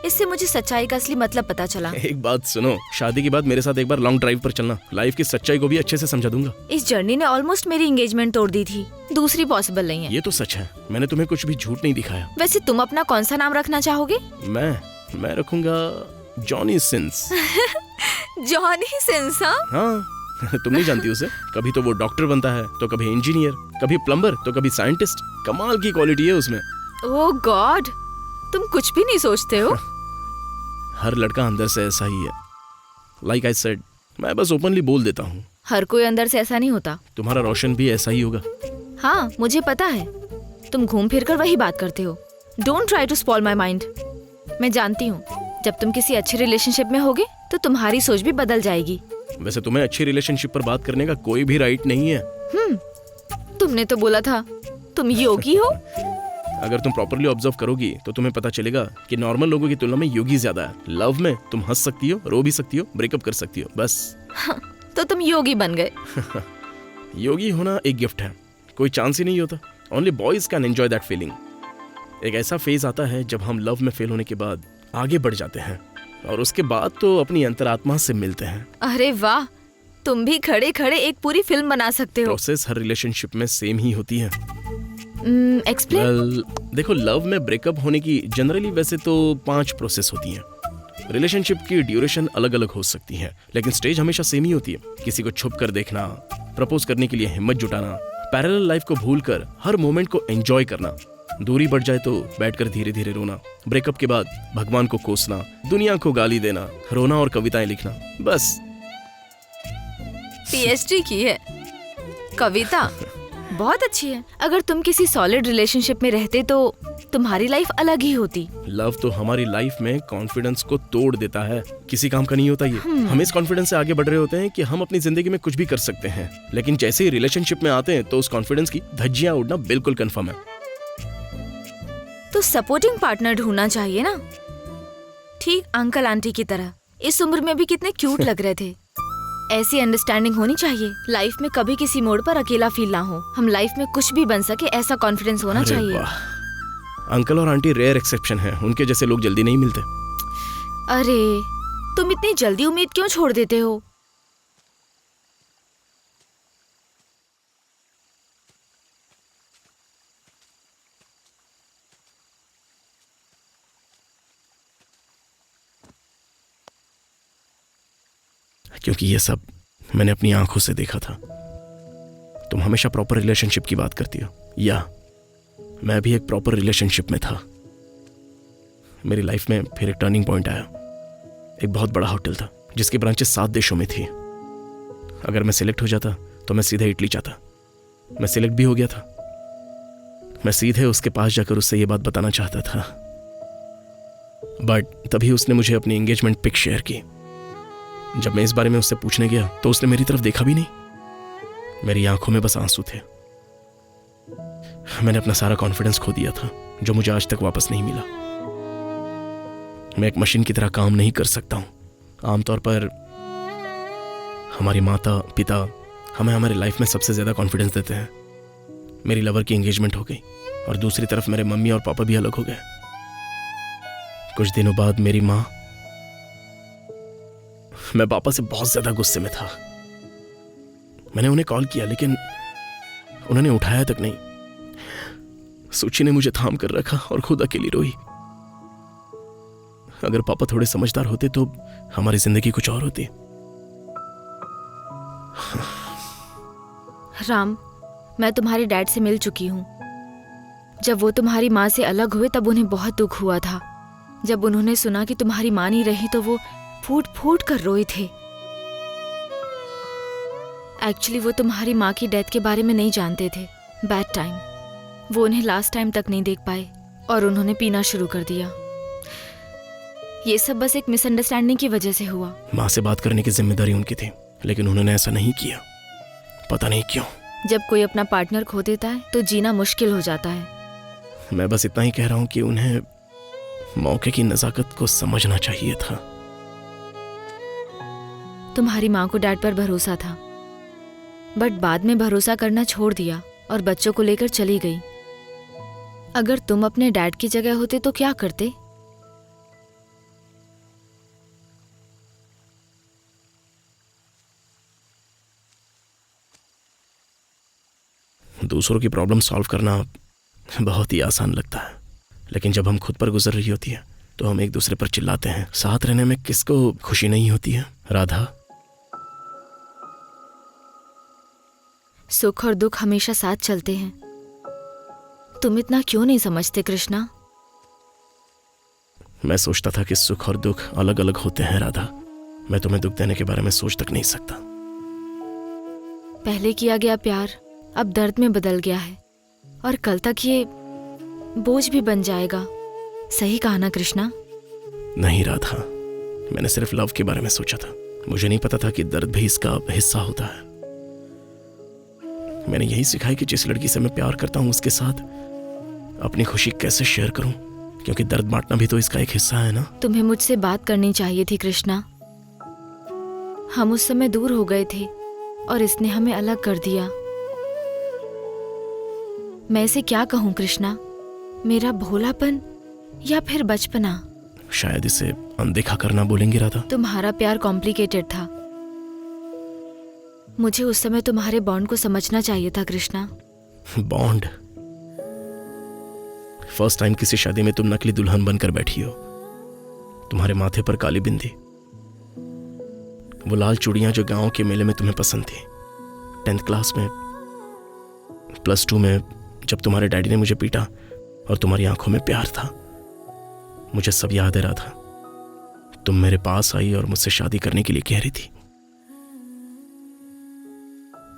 इससे मुझे सच्चाई का असली मतलब पता चला। एक बात सुनो, शादी के बाद मेरे साथ एक बार लॉन्ग ड्राइव पर चलना, लाइफ की सच्चाई को भी अच्छे से समझा दूंगा। इस जर्नी ने ऑलमोस्ट मेरी एंगेजमेंट तोड़ दी थी, दूसरी पॉसिबल नहीं है। ये तो सच है, मैंने तुम्हें कुछ भी झूठ नहीं दिखाया। वैसे तुम अपना कौन सा नाम रखना चाहोगे? मैं रखूंगा जॉनी सिंस। Johnny Sins? हाँ तुम नहीं जानती उसे, कभी तो वो डॉक्टर बनता है, तो कभी इंजीनियर, कभी प्लम्बर, तो कभी साइंटिस्ट। कमाल की क्वालिटी है उसमें। ओह गॉड, तुम कुछ भी नहीं सोचते हो। हर लड़का अंदर से ऐसा ही है। लाइक आई सेड, मैं बस ओपनली बोल देता हूँ। हर कोई अंदर से ऐसा नहीं होता। तुम्हारा रोशन भी ऐसा ही होगा। हाँ मुझे पता है, तुम घूम फिर कर वही बात करते हो। Don't try to spoil my mind. मैं जानती हूँ जब तुम किसी अच्छे रिलेशनशिप में होगे तो तुम्हारी सोच भी बदल जाएगी। वैसे तुम्हें अच्छी रिलेशनशिप पर बात करने का कोई भी राइट नहीं है। तुमने तो बोला था तुम योगी हो। अगर तुम प्रॉपरली ऑब्जर्व करोगी तो तुम्हें पता चलेगा कि नॉर्मल लोगों की तुलना में योगी ज्यादा है। लव में तुम हंस सकती हो, रो भी सकती हो, ब्रेकअप कर सकती हो, बस। तो तुम योगी बन गए। योगी होना एक गिफ्ट है, कोई चांस ही नहीं होता। Only boys can enjoy that feeling. एक ऐसा फेज आता है जब हम लव में फेल होने के बाद आगे बढ़ जाते हैं और उसके बाद तो अपनी अंतरात्मा से मिलते हैं। अरे वाह, तुम भी खड़े खड़े एक पूरी फिल्म बना सकते हो। प्रोसेस हर रिलेशनशिप में सेम ही होती है। एक्सप्लेन। देखो, लव में ब्रेकअप होने की जनरली वैसे तो 5 प्रोसेस होती हैं। रिलेशनशिप की ड्यूरेशन अलग अलग हो सकती है, लेकिन स्टेज हमेशा सेम ही होती है। किसी को छुप कर देखना, प्रपोज करने के लिए हिम्मत जुटाना, पैरेलल लाइफ को भूलकर हर मोमेंट को एंजॉय करना, दूरी बढ़ जाए तो बैठकर धीरे धीरे रोना, ब्रेकअप के बाद भगवान को कोसना, दुनिया को गाली देना, रोना और कविताएं लिखना, बस। पीएचडी की है कविता, बहुत अच्छी है। अगर तुम किसी सॉलिड रिलेशनशिप में रहते तो तुम्हारी लाइफ अलग ही होती। लव तो हमारी लाइफ में कॉन्फिडेंस को तोड़ देता है, किसी काम का नहीं होता ये। हम इस कॉन्फिडेंस से आगे बढ़ रहे होते हैं कि हम अपनी जिंदगी में कुछ भी कर सकते हैं, लेकिन जैसे ही रिलेशनशिप में आते हैं तो उस कॉन्फिडेंस की धज्जियां उड़ना बिल्कुल कंफर्म है। तो सपोर्टिंग पार्टनर ढूंढना चाहिए ना, ठीक अंकल आंटी की तरह। इस उम्र में भी कितने क्यूट लग रहे थे। ऐसी अंडरस्टैंडिंग होनी चाहिए, लाइफ में कभी किसी मोड़ पर अकेला फील ना हो। हम लाइफ में कुछ भी बन सके ऐसा कॉन्फिडेंस होना चाहिए। अंकल और आंटी रेयर एक्सेप्शन है, उनके जैसे लोग जल्दी नहीं मिलते। अरे तुम इतनी जल्दी उम्मीद क्यों छोड़ देते हो? क्योंकि ये सब मैंने अपनी आंखों से देखा था। तुम हमेशा प्रॉपर रिलेशनशिप की बात करती हो, या मैं भी एक प्रॉपर रिलेशनशिप में था। मेरी लाइफ में फिर एक टर्निंग पॉइंट आया। एक बहुत बड़ा होटल था जिसकी ब्रांचेस 7 देशों में थी। अगर मैं सिलेक्ट हो जाता तो मैं सीधे इटली जाता। मैं सिलेक्ट भी हो गया था। मैं सीधे उसके पास जाकर उससे ये बात बताना चाहता था, बट तभी उसने मुझे अपनी एंगेजमेंट पिक शेयर की। जब मैं इस बारे में उससे पूछने गया तो उसने मेरी तरफ देखा भी नहीं। मेरी आंखों में बस आंसू थे। मैंने अपना सारा कॉन्फिडेंस खो दिया था, जो मुझे आज तक वापस नहीं मिला। मैं एक मशीन की तरह काम नहीं कर सकता हूं। आमतौर पर हमारी माता पिता हमें हमारी लाइफ में सबसे ज्यादा कॉन्फिडेंस देते हैं। मेरी लवर की एंगेजमेंट हो गई और दूसरी तरफ मेरे मम्मी और पापा भी अलग हो गए। कुछ दिनों बाद मेरी माँ, मैं पापा से बहुत ज्यादा गुस्से में था। मैंने उन्हें कॉल किया लेकिन उन्होंने उठाया तक नहीं। सूची ने मुझे थाम कर रखा और खुद अकेली रोई। अगर पापा थोड़े समझदार होते तो हमारी जिंदगी कुछ और होती। राम, मैं तुम्हारे डैड से मिल चुकी हूँ। जब वो तुम्हारी माँ से अलग हुए तब उन्हें बहुत दुख हुआ था। जब उन्होंने सुना कि तुम्हारी माँ नहीं रही तो वो फूट फूट कर रोए थे। एक्चुअली वो तुम्हारी माँ की डेथ के बारे में नहीं जानते थे। बैड टाइम, वो उन्हें लास्ट टाइम तक नहीं देख पाए और उन्होंने पीना शुरू कर दिया। ये सब बस एक मिसअंडरस्टैंडिंग की वजह से हुआ। माँ से बात करने की जिम्मेदारी उनकी थी, लेकिन उन्होंने ऐसा नहीं किया। पता नहीं क्यों। जब कोई अपना पार्टनर खो देता है तो जीना मुश्किल हो जाता है। मैं बस इतना ही कह रहा हूं कि उन्हें मौके की नजाकत को समझना चाहिए था। तुम्हारी माँ को डैड पर भरोसा था, बट बाद में भरोसा करना छोड़ दिया और बच्चों को लेकर चली गई। अगर तुम अपने डैड की जगह होते तो क्या करते? दूसरों की प्रॉब्लम सॉल्व करना बहुत ही आसान लगता है, लेकिन जब हम खुद पर गुजर रही होती है तो हम एक दूसरे पर चिल्लाते हैं। साथ रहने में किसको खुशी नहीं होती है राधा? सुख और दुख हमेशा साथ चलते हैं। तुम इतना क्यों नहीं समझते कृष्णा? मैं सोचता था कि सुख और दुख अलग अलग होते हैं राधा। मैं तुम्हें दुख देने के बारे में सोच तक नहीं सकता। पहले किया गया प्यार अब दर्द में बदल गया है और कल तक ये बोझ भी बन जाएगा। सही कहा ना कृष्णा? नहीं राधा, मैंने सिर्फ लव के बारे में सोचा था। मुझे नहीं पता था कि दर्द भी इसका हिस्सा होता है। मैंने यही सीखा है कि जिस लड़की से मैं प्यार करता हूं उसके साथ अपनी खुशी कैसे शेयर करूं, क्योंकि दर्द बांटना भी तो इसका एक हिस्सा है ना। तुम्हें मुझसे बात करनी चाहिए थी कृष्णा। हम उस समय दूर हो गए थे और इसने हमें अलग कर दिया। मैं इसे क्या कहूं कृष्णा? मेरा भोलापन या फिर बचपना? शायद इसे अनदेखा करना बोलेंगे राधा। तुम्हारा प्यार कॉम्प्लिकेटेड था। मुझे उस समय तुम्हारे बॉन्ड को समझना चाहिए था कृष्णा। बॉन्ड? फर्स्ट टाइम किसी शादी में तुम नकली दुल्हन बनकर बैठी हो। तुम्हारे माथे पर काली बिंदी, वो लाल चूड़ियां जो गांव के मेले में तुम्हें पसंद थी। 10th क्लास में, +2 में जब तुम्हारे डैडी ने मुझे पीटा और तुम्हारी आंखों में प्यार था। मुझे सब याद है राधा। तुम मेरे पास आई और मुझसे शादी करने के लिए कह रही थी।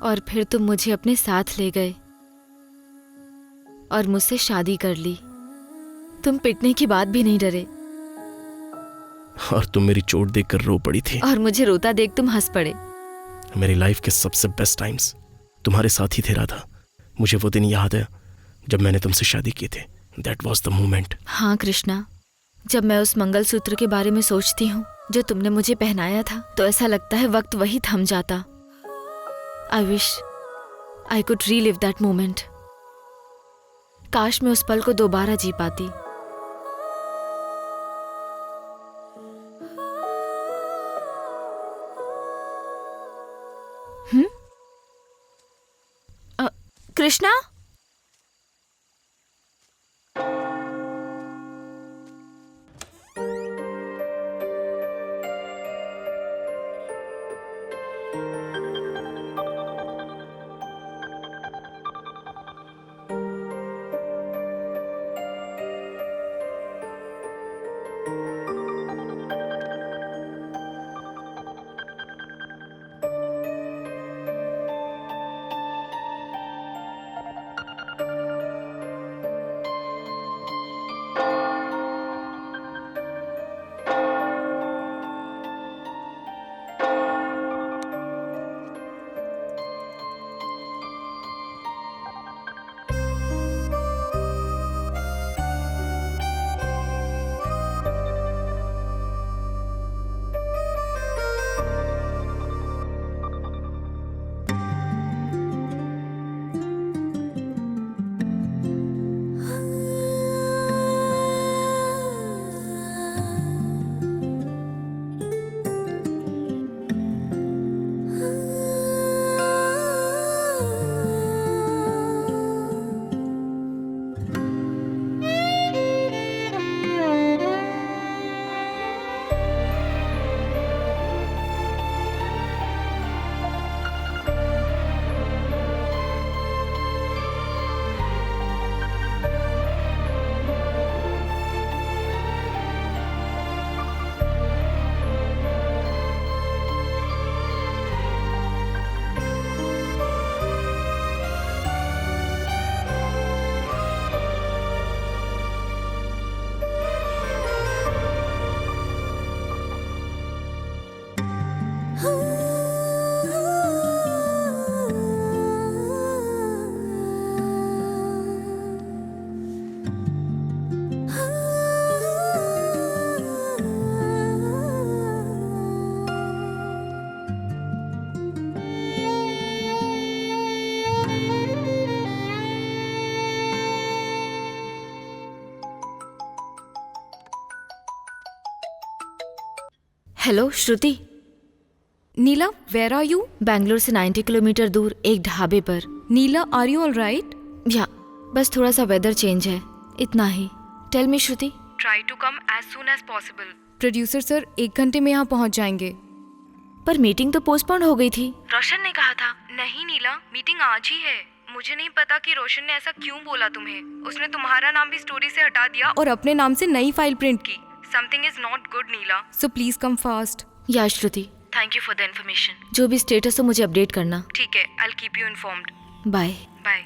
और फिर तुम मुझे अपने साथ ले गए और मुझसे शादी कर ली। तुम पिटने की बात भी नहीं डरे और तुम मेरी चोट देखकर रो पड़ी थी। और मुझे रोता देख तुम हंस पड़े। मेरी लाइफ के सबसे बेस्ट टाइम्स तुम्हारे साथ ही थे राधा। मुझे वो दिन याद है जब मैंने तुमसे शादी की थी। That was the moment। हाँ कृष्णा, जब मैं उस मंगलसूत्र के बारे में सोचती हूँ जो तुमने मुझे पहनाया था, तो ऐसा लगता है वक्त वही थम जाता। I wish I could relive that moment। काश मैं उस पल को दोबारा जी पाती। Krishna? Hello Shruti. Neela, where are you? Bangalore से 90 किलोमीटर दूर एक ढाबे पर। Neela, are you all right? या बस थोड़ा सा वेदर चेंज है, इतना ही। Tell me Shruti. Try to come as soon as possible. Producer sir 1 घंटे में यहाँ पहुँच जाएंगे। पर मीटिंग तो पोस्टपोन हो गई थी। रोशन ने कहा था। नहीं नीला, मीटिंग आज ही है। मुझे नहीं पता कि रोशन ने ऐसा क्यों बोला तुम्हें। उसने तुम्हारा नाम भी स्टोरी से हटा दिया और अपने नाम से नई फाइल प्रिंट की। Something is not good Neela, so please come fast. या Shruti, thank you for the information. जो भी स्टेटस हो मुझे अपडेट करना। ठीक है, I will keep you informed. Bye bye.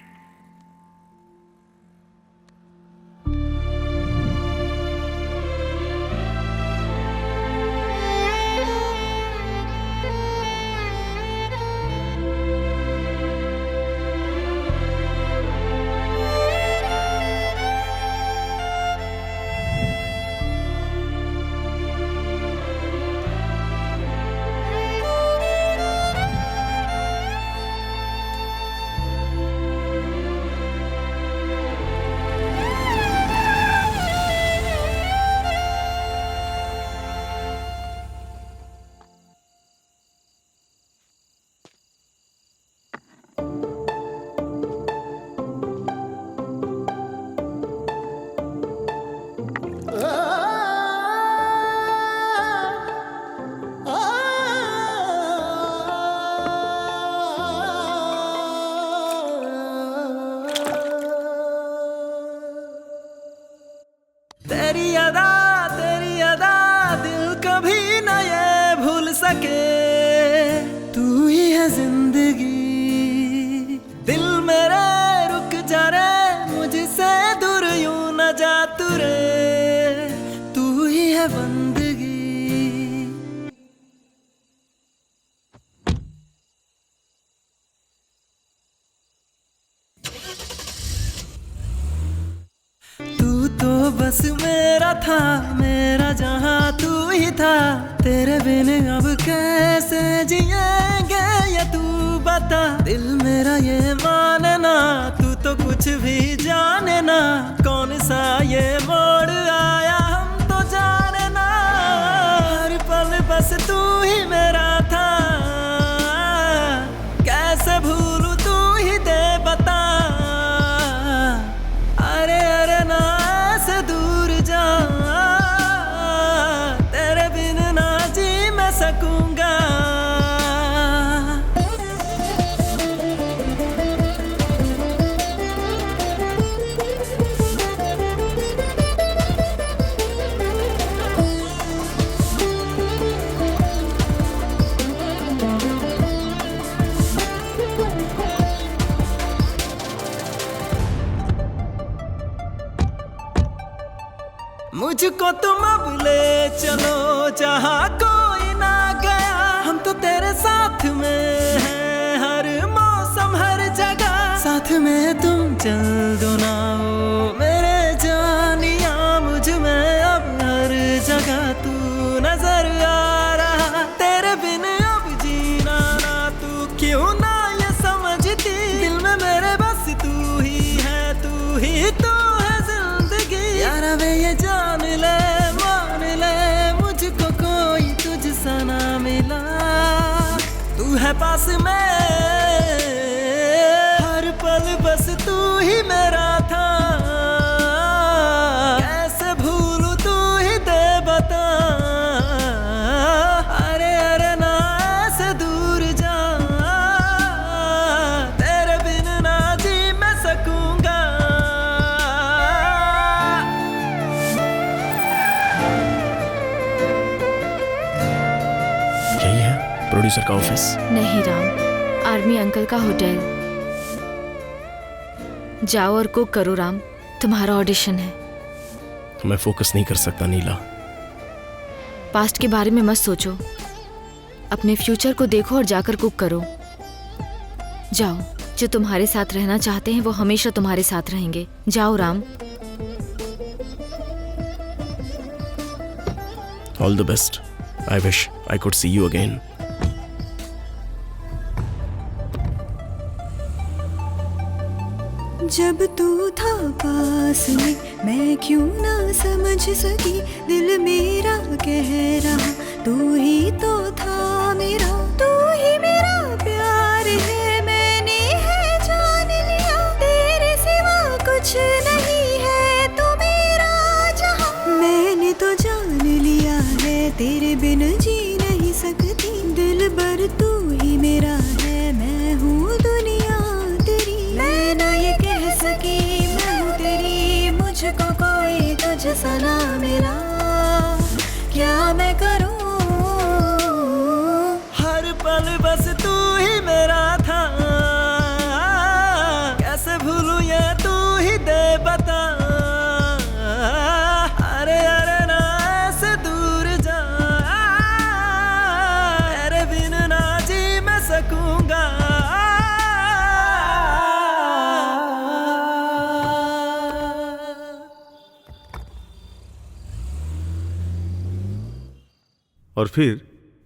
तेरी अदा दिल कभी न ये भूल सके। तू ही है जिंदगी, दिल मेरे रुक जा रे, मुझसे दूर यूं न जा तू रे। तू ही है बंदगी। तू तो बस मेरा था, मेरा जहां तू ही था। तेरे बिन अब कैसे जिएंगे ये तू बता। दिल मेरा ये माने ना, तू तो कुछ भी जाने ना। कौन सा ये मोड़ आया हम तो जाने ना। हर पल बस तू ही मेरा था, कैसे भूलूं तू ही दे बता। अरे अरे ना ऐसे दूर जा, तेरे बिन ना जी मैं सकूंगा। मुझको तुम अब ले चलो जहाँ कोई ना गया। हम तो तेरे साथ में हैं, हर मौसम हर जगह। साथ में तुम चल दो ना हो मेरे जानिया। मुझ में अब हर जगह तू नजर आ रहा। तेरे बिन अब जीना ना, तू क्यों ना ये समझती। दिल में मेरे बस तू ही है, तू ही तू है जिंदगी। यार वे ये जान ले मान ले, मुझको कोई तुझसा ना मिला। तू है पास में, हर पल बस तू ही मेरा था। कैसे भूलूं तू ही दे बता। अरे अरे ना ऐसे दूर जा, तेरे बिन ना जी मैं सकूंगा। यही है प्रोड्यूसर का ऑफिस? नहीं राम, आर्मी अंकल का होटल। जाओ और कुक करो राम, तुम्हारा ऑडिशन है। मैं फोकस नहीं कर सकता नीला। पास्ट के बारे में मत सोचो, अपने फ्यूचर को देखो और जाकर कुक करो। जाओ, जो तुम्हारे साथ रहना चाहते हैं वो हमेशा तुम्हारे साथ रहेंगे। जाओ Ram. All the best. I wish I could see you again. जब तू था पास में मैं क्यों ना समझ सकी, दिल मेरा कह रहा तू ही तो था मेरा, तू ही मेरा प्यार है, मैंने है जान लिया, तेरे सिवा कुछ नहीं है तू मेरा जहां। मैंने तो जान लिया है तेरे बिन जी नहीं सकती, दिल भर तू ही मेरा है, मैं हूँ दुनिया तेरी। मैं ना ये कह सकी मैं हूँ तेरी, मुझको कोई तुझसा ना मिला, क्या मैं करूँ। हर पल बस तू ही मेरा था, कैसे भूलूं ये तू ही दे बता। अरे अरे ना ऐसे दूर जा, तेरे बिन ना जी मैं सकूंगा। और फिर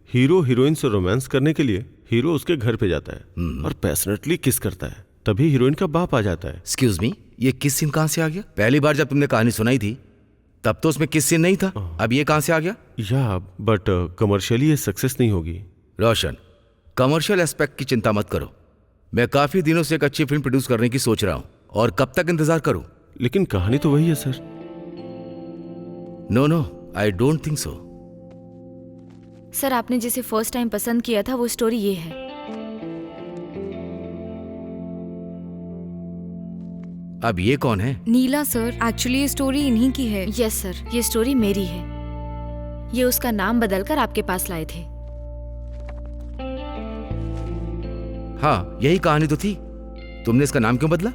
हीरो हीरोइन से रोमांस करने के लिए हीरो उसके घर पे जाता है और पैशनेटली किस करता है, तभी हीरोइन का बाप आ जाता है। एक्सक्यूज मी, ये किस सीन कहाँ से आ गया? पहली बार जब तुमने कहानी सुनाई थी तब तो उसमें किस सीन नहीं था, अब ये कहाँ से आ गया? या बट कमर्शियली ये सक्सेस नहीं होगी। रोशन, कमर्शियल एस्पेक्ट की चिंता मत करो, मैं काफी दिनों से एक अच्छी फिल्म प्रोड्यूस करने की सोच रहा हूँ, और कब तक इंतजार करूँ? लेकिन कहानी तो वही है sir. No no, I don't think so. Sir आपने जिसे फर्स्ट टाइम पसंद किया था वो स्टोरी ये है। अब ये कौन है? नीला सर, एक्चुअली ये स्टोरी इन्हीं की है। यस सर, ये स्टोरी मेरी है, ये उसका नाम बदलकर आपके पास लाए थे। हाँ, यही कहानी तो थी, तुमने इसका नाम क्यों बदला?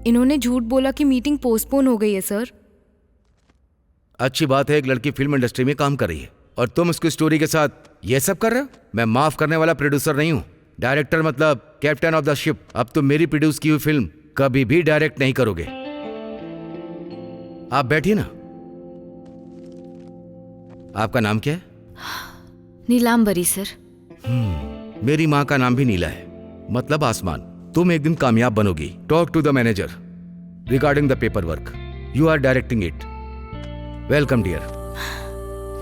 इन्होंने झूठ बोला कि मीटिंग पोस्टपोन हो गई है सर। अच्छी बात है, एक लड़की फिल्म इंडस्ट्री में काम कर रही है और तुम उसकी स्टोरी के साथ ये सब कर रहे हो। मैं माफ करने वाला प्रोड्यूसर नहीं हूँ, डायरेक्टर मतलब कैप्टन ऑफ द शिप। अब तुम मेरी प्रोड्यूस की हुई फिल्म कभी भी डायरेक्ट नहीं करोगे। आप बैठिए ना। आपका नाम क्या है? नीलांबरी सर। मेरी माँ का नाम भी नीला है, मतलब आसमान। तुम एक दिन कामयाब बनोगी। Talk to the manager regarding the paper work, you are directing it. Welcome dear.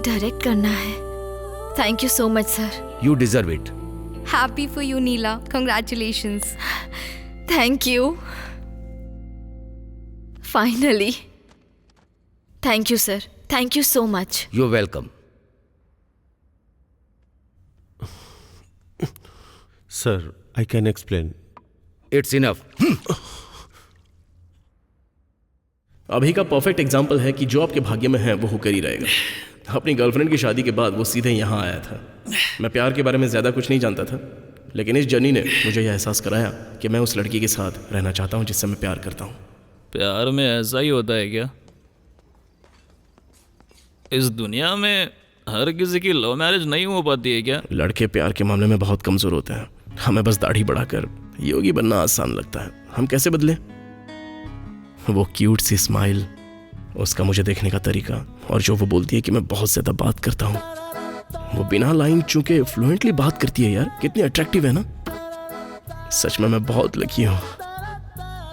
Direct करना है, thank you so much sir. You deserve it. Happy for you Neela, congratulations. Thank you, finally. Thank you sir, thank you so much. You welcome. Sir I can explain. It's enough. अभी का perfect example है कि जो आपके भाग्य में है वो होकर ही रहेगा। अपनी गर्लफ्रेंड की शादी के बाद वो सीधे यहाँ आया था। मैं प्यार के बारे में ज़्यादा कुछ नहीं जानता था, लेकिन इस जर्नी ने मुझे यह एहसास कराया कि मैं उस लड़की के साथ रहना चाहता हूँ जिससे मैं प्यार करता हूँ। प्यार में ऐसा ही होता है क्या? इस दुनिया में हर किसी की लव मैरिज नहीं हो पाती है क्या? लड़के प्यार के मामले में बहुत कमज़ोर होते हैं। हमें बस दाढ़ी बढ़ाकर योगी बनना आसान लगता है। हम कैसे बदले? वो क्यूट सी स्माइल, उसका मुझे देखने का तरीका, और जो वो बोलती है कि मैं बहुत ज़्यादा बात करता हूँ। वो बिना लाइन चूके फ्लुएंटली बात करती है यार, कितनी अट्रैक्टिव है ना। सच में मैं बहुत लकी हूँ।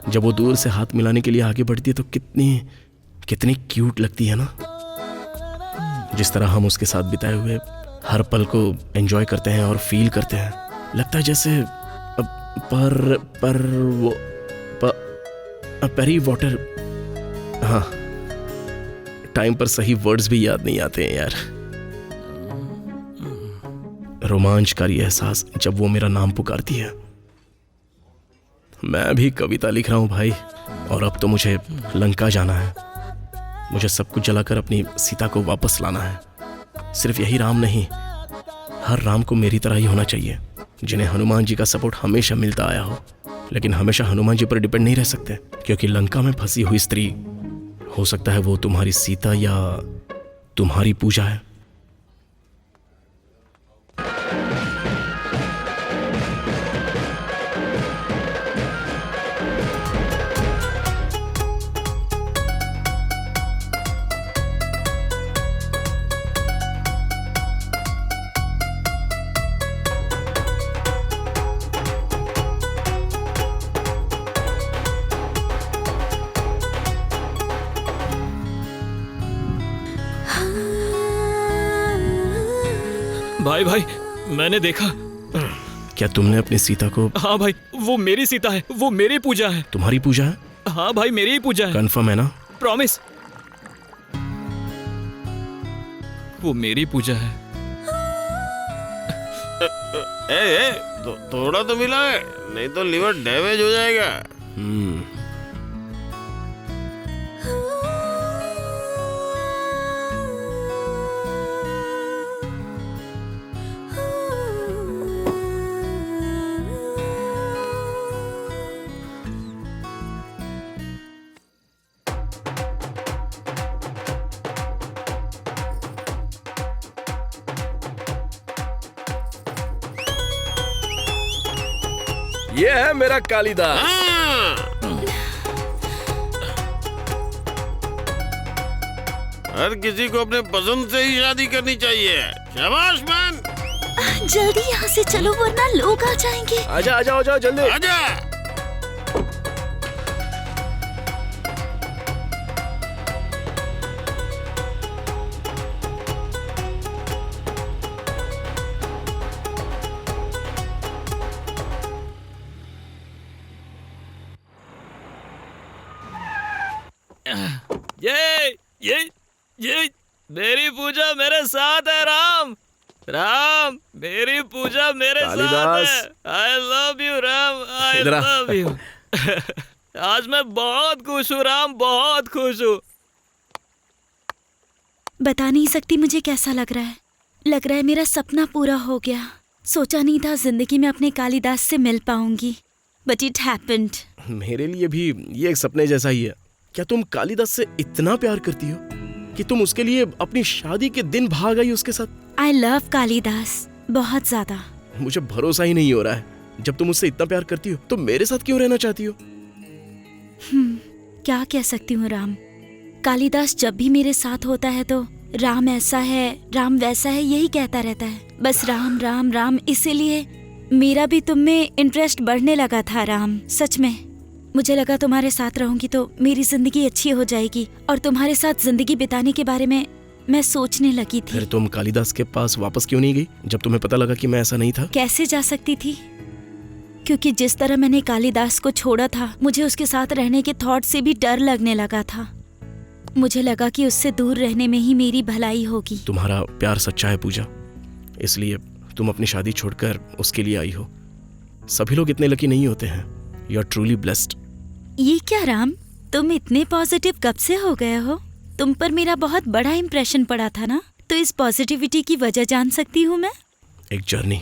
जब वो दूर से हाथ मिलाने के लिए आगे बढ़ती है तो कितनी कितनी क्यूट लगती है ना। जिस तरह हम उसके साथ बिताए हुए हर पल को एंजॉय करते हैं और फील करते हैं, लगता है जैसे वो पेरी वाटर। हाँ, टाइम पर सही वर्ड्स भी याद नहीं आते हैं यार। रोमांचकारी एहसास जब वो मेरा नाम पुकारती है। मैं भी कविता लिख रहा हूं भाई, और अब तो मुझे लंका जाना है। मुझे सब कुछ जलाकर अपनी सीता को वापस लाना है। सिर्फ यही राम नहीं, हर राम को मेरी तरह ही होना चाहिए, जिन्हें हनुमान जी का सपोर्ट हमेशा मिलता आया हो। लेकिन हमेशा हनुमान जी पर डिपेंड नहीं रह सकते, क्योंकि लंका में फंसी हुई स्त्री, हो सकता है वो तुम्हारी सीता या तुम्हारी पूजा है। भाई भाई मैंने देखा। क्या तुमने अपनी सीता को? हाँ भाई, वो मेरी सीता है, वो मेरी पूजा है। तुम्हारी पूजा है? हाँ भाई, मेरी ही पूजा है। कंफर्म है ना? प्रॉमिस, वो मेरी पूजा है। थोड़ा तो मिला है, नहीं तो लिवर डैमेज हो जाएगा। ये है मेरा कालिदास। हर किसी को अपने पसंद से ही शादी करनी चाहिए। शाबाश मैन। जल्दी यहाँ से चलो वरना लोग आ जाएंगे। आजा आजा आजा जल्दी आजा। ये मेरी पूजा मेरे साथ है राम। राम, मेरी पूजा मेरे साथ है। I love you Ram, I love you. आज मैं बहुत खुश हूँ राम, बहुत खुश हूँ। बता नहीं सकती मुझे कैसा लग रहा है। लग रहा है मेरा सपना पूरा हो गया। सोचा नहीं था जिंदगी में अपने कालिदास से मिल पाऊंगी, बट इट हैपेंड। मेरे लिए भी ये एक सपने जैसा ही है। क्या तुम कालिदास से इतना प्यार करती हो कि तुम उसके लिए अपनी शादी के दिन भाग आई उसके साथ? आई लव कालिदास बहुत ज्यादा। मुझे भरोसा ही नहीं हो रहा है। जब तुम उससे इतना प्यार करती हो तो मेरे साथ क्यों रहना चाहती हो? क्या कह सकती हूँ राम। कालिदास जब भी मेरे साथ होता है तो राम ऐसा है, राम वैसा है, यही कहता रहता है। बस राम राम राम। इसीलिए मेरा भी तुम में इंटरेस्ट बढ़ने लगा था राम। सच में मुझे लगा तुम्हारे साथ रहूंगी तो मेरी जिंदगी अच्छी हो जाएगी, और तुम्हारे साथ जिंदगी बिताने के बारे में मैं सोचने लगी थी। फिर तुम कालिदास के पास वापस क्यों नहीं गई जब तुम्हें पता लगा कि मैं ऐसा नहीं था? कैसे जा सकती थी, क्योंकि जिस तरह मैंने कालिदास को छोड़ा था, मुझे उसके साथ रहने के थॉट से भी डर लगने लगा था। मुझे लगा कि उससे दूर रहने में ही मेरी भलाई होगी। तुम्हारा प्यार सच्चा है पूजा, इसलिए तुम अपनी शादी छोड़कर उसके लिए आई हो। सभी लोग इतने लकी नहीं होते हैं। You are truly blessed. ये क्या राम, तुम इतने पॉजिटिव कब से हो गए हो? तुम पर मेरा बहुत बड़ा इम्प्रेशन पड़ा था ना, तो इस पॉजिटिविटी की वजह जान सकती हूँ मैं? एक जर्नी।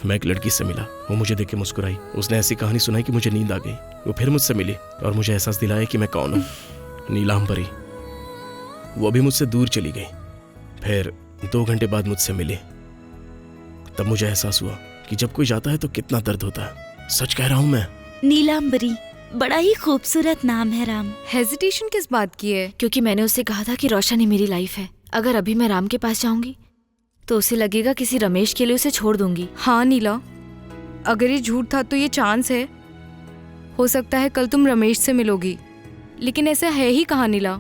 मैं एक लड़की से मिला, वो मुझे देख के मुस्कुराई। उसने ऐसी कहानी सुनाई कि मुझे नींद आ गई। वो फिर मुझसे मिली और मुझे एहसास दिलाया कि मैं कौन हूँ। नीलांबरी। वो भी मुझसे दूर चली गई। फिर 2 घंटे बाद मुझसे मिली। तब मुझे एहसास हुआ कि जब कोई जाता है तो कितना दर्द होता है। सच कह रहा हूँ मैं। नीलांबरी बड़ा ही खूबसूरत नाम है राम। हेजिटेशन किस बात की है? क्योंकि मैंने उसे कहा था कि रोशन ही मेरी लाइफ है। अगर अभी मैं राम के पास जाऊंगी तो उसे लगेगा किसी रमेश के लिए उसे छोड़ दूंगी। हाँ नीला, अगर ये झूठ था तो ये चांस है, हो सकता है कल तुम रमेश से मिलोगी, लेकिन ऐसा है ही कहाँ नीला।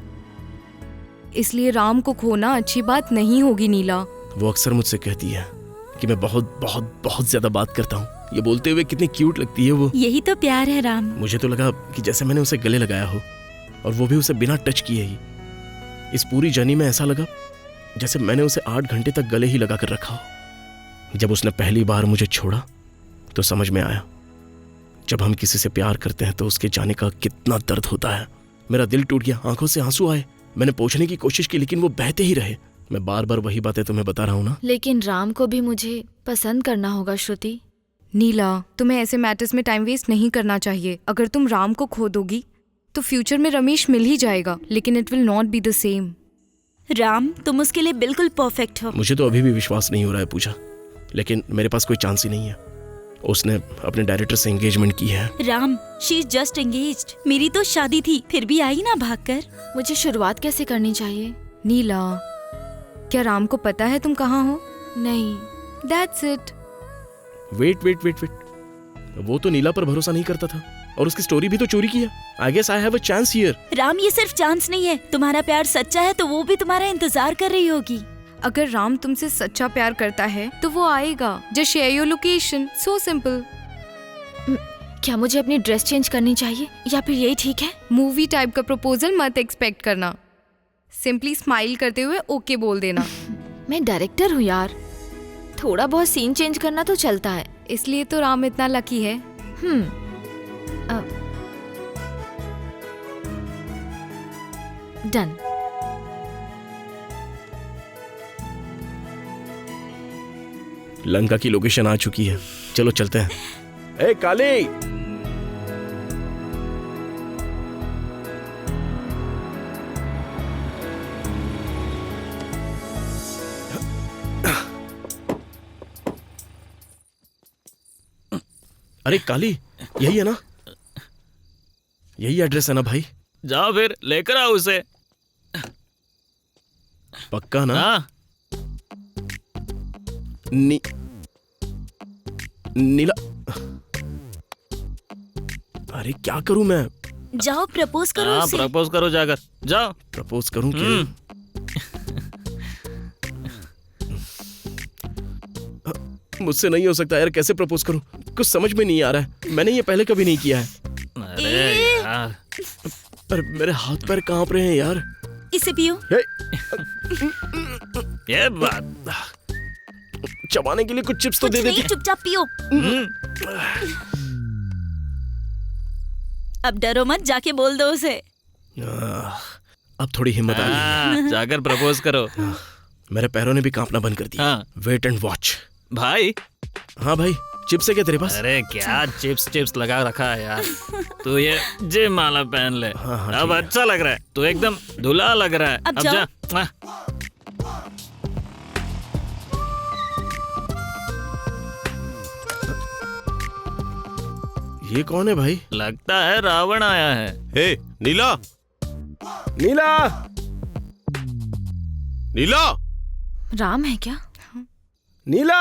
इसलिए राम को खोना अच्छी बात नहीं होगी नीला। वो अक्सर मुझसे कहती है कि मैं बहुत बहुत बहुत ज्यादा बात करता हूँ। ये बोलते हुए कितनी क्यूट लगती है वो। यही तो प्यार है राम। मुझे तो लगा कि जैसे मैंने उसे गले लगाया हो, और वो भी उसे बिना टच किए ही। इस पूरी जर्नी में ऐसा लगा जैसे मैंने उसे 8 घंटे तक गले ही लगा कर रखा हो। जब उसने पहली बार मुझे छोड़ा तो समझ में आया, जब हम किसी से प्यार करते हैं तो उसके जाने का कितना दर्द होता है। मेरा दिल टूट गया, आंखों से आंसू आए। मैंने पूछने की कोशिश की लेकिन वो बहते ही रहे। मैं बार बार वही बातें तुम्हें बता रहा हूँ ना। लेकिन राम को भी मुझे पसंद करना होगा श्रुति। नीला, तुम्हें ऐसे मैटर्स में टाइम वेस्ट नहीं करना चाहिए। अगर तुम राम को खो दोगी तो फ्यूचर में रमेश मिल ही जाएगा, लेकिन it will not be the same. Ram, तुम उसके लिए बिल्कुल परफेक्ट हो। मुझे तो अभी भी विश्वास नहीं हो रहा है पूजा, लेकिन मेरे पास कोई चांस ही नहीं है। उसने अपने डायरेक्टर से एंगेजमेंट की है। Ram, she is just engaged. मेरी तो शादी थी, फिर भी आई ना भागकर। मुझे शुरुआत कैसे करनी चाहिए? नीला, क्या राम को पता है तुम कहाँ हो? नहीं। That's it. Wait wait wait wait, वो तो नीला पर भरोसा नहीं करता था और उसकी स्टोरी भी तो चोरी किया। I guess I have a chance here. Ram, ये सिर्फ चांस नहीं है। तुम्हारा प्यार सच्चा है तो वो भी तुम्हारा इंतजार कर रही होगी। अगर राम तुमसे सच्चा प्यार करता है तो वो आएगा। Just share your location, so simple. क्या मुझे अपनी ड्रेस चेंज करनी चाहिए या फिर यही ठीक है? मूवी टाइप का प्रपोजल मत एक्सपेक्ट करना। सिंपली स्माइल करते हुए ओके बोल देना। मैं डायरेक्टर हूँ यार, थोड़ा बहुत सीन चेंज करना तो चलता है। इसलिए तो राम इतना लकी है। डन। लंका की लोकेशन आ चुकी है, चलो चलते हैं। ए काली, अरे काली, यही है ना? यही एड्रेस है ना भाई? जाओ फिर लेकर आओ उसे। पक्का ना? हाँ नीला, अरे क्या करूं मैं? जाओ प्रपोज करो हाँ, उसे। प्रपोज करो जाकर, जाओ। प्रपोज करूं क्या? मुझसे नहीं हो सकता यार, कैसे प्रपोज करूं? कुछ समझ में नहीं आ रहा है, मैंने ये पहले कभी नहीं किया है। अरे यार, पर मेरे हाथ पैर कांप रहे हैं यार। इसे पियो। हे, ये बात। चबाने के लिए कुछ चिप्स तो कुछ दे नहीं, देती। चुपचाप पियो। अब डरो मत, जाके बोल दो उसे। अब थोड़ी हिम्मत आ गई। हाँ, जाकर प्रपोज करो। मेरे पैरों ने भी कांपना बंद कर दिया। हाँ। Wait and watch. भाई, हाँ भाई, चिप्स है क्या तेरे पास? अरे क्या चिप्स लगा रखा है यार। तू ये जिम माला पहन ले। हाँ, हाँ, अब ठीक है। अच्छा लग रहा है, तू एकदम दूल्हा लग रहा है। अब अब जाओ। जा। हाँ। ये कौन है भाई? लगता है रावण आया है। हे नीला, नीला, नीला, राम है क्या? नीला।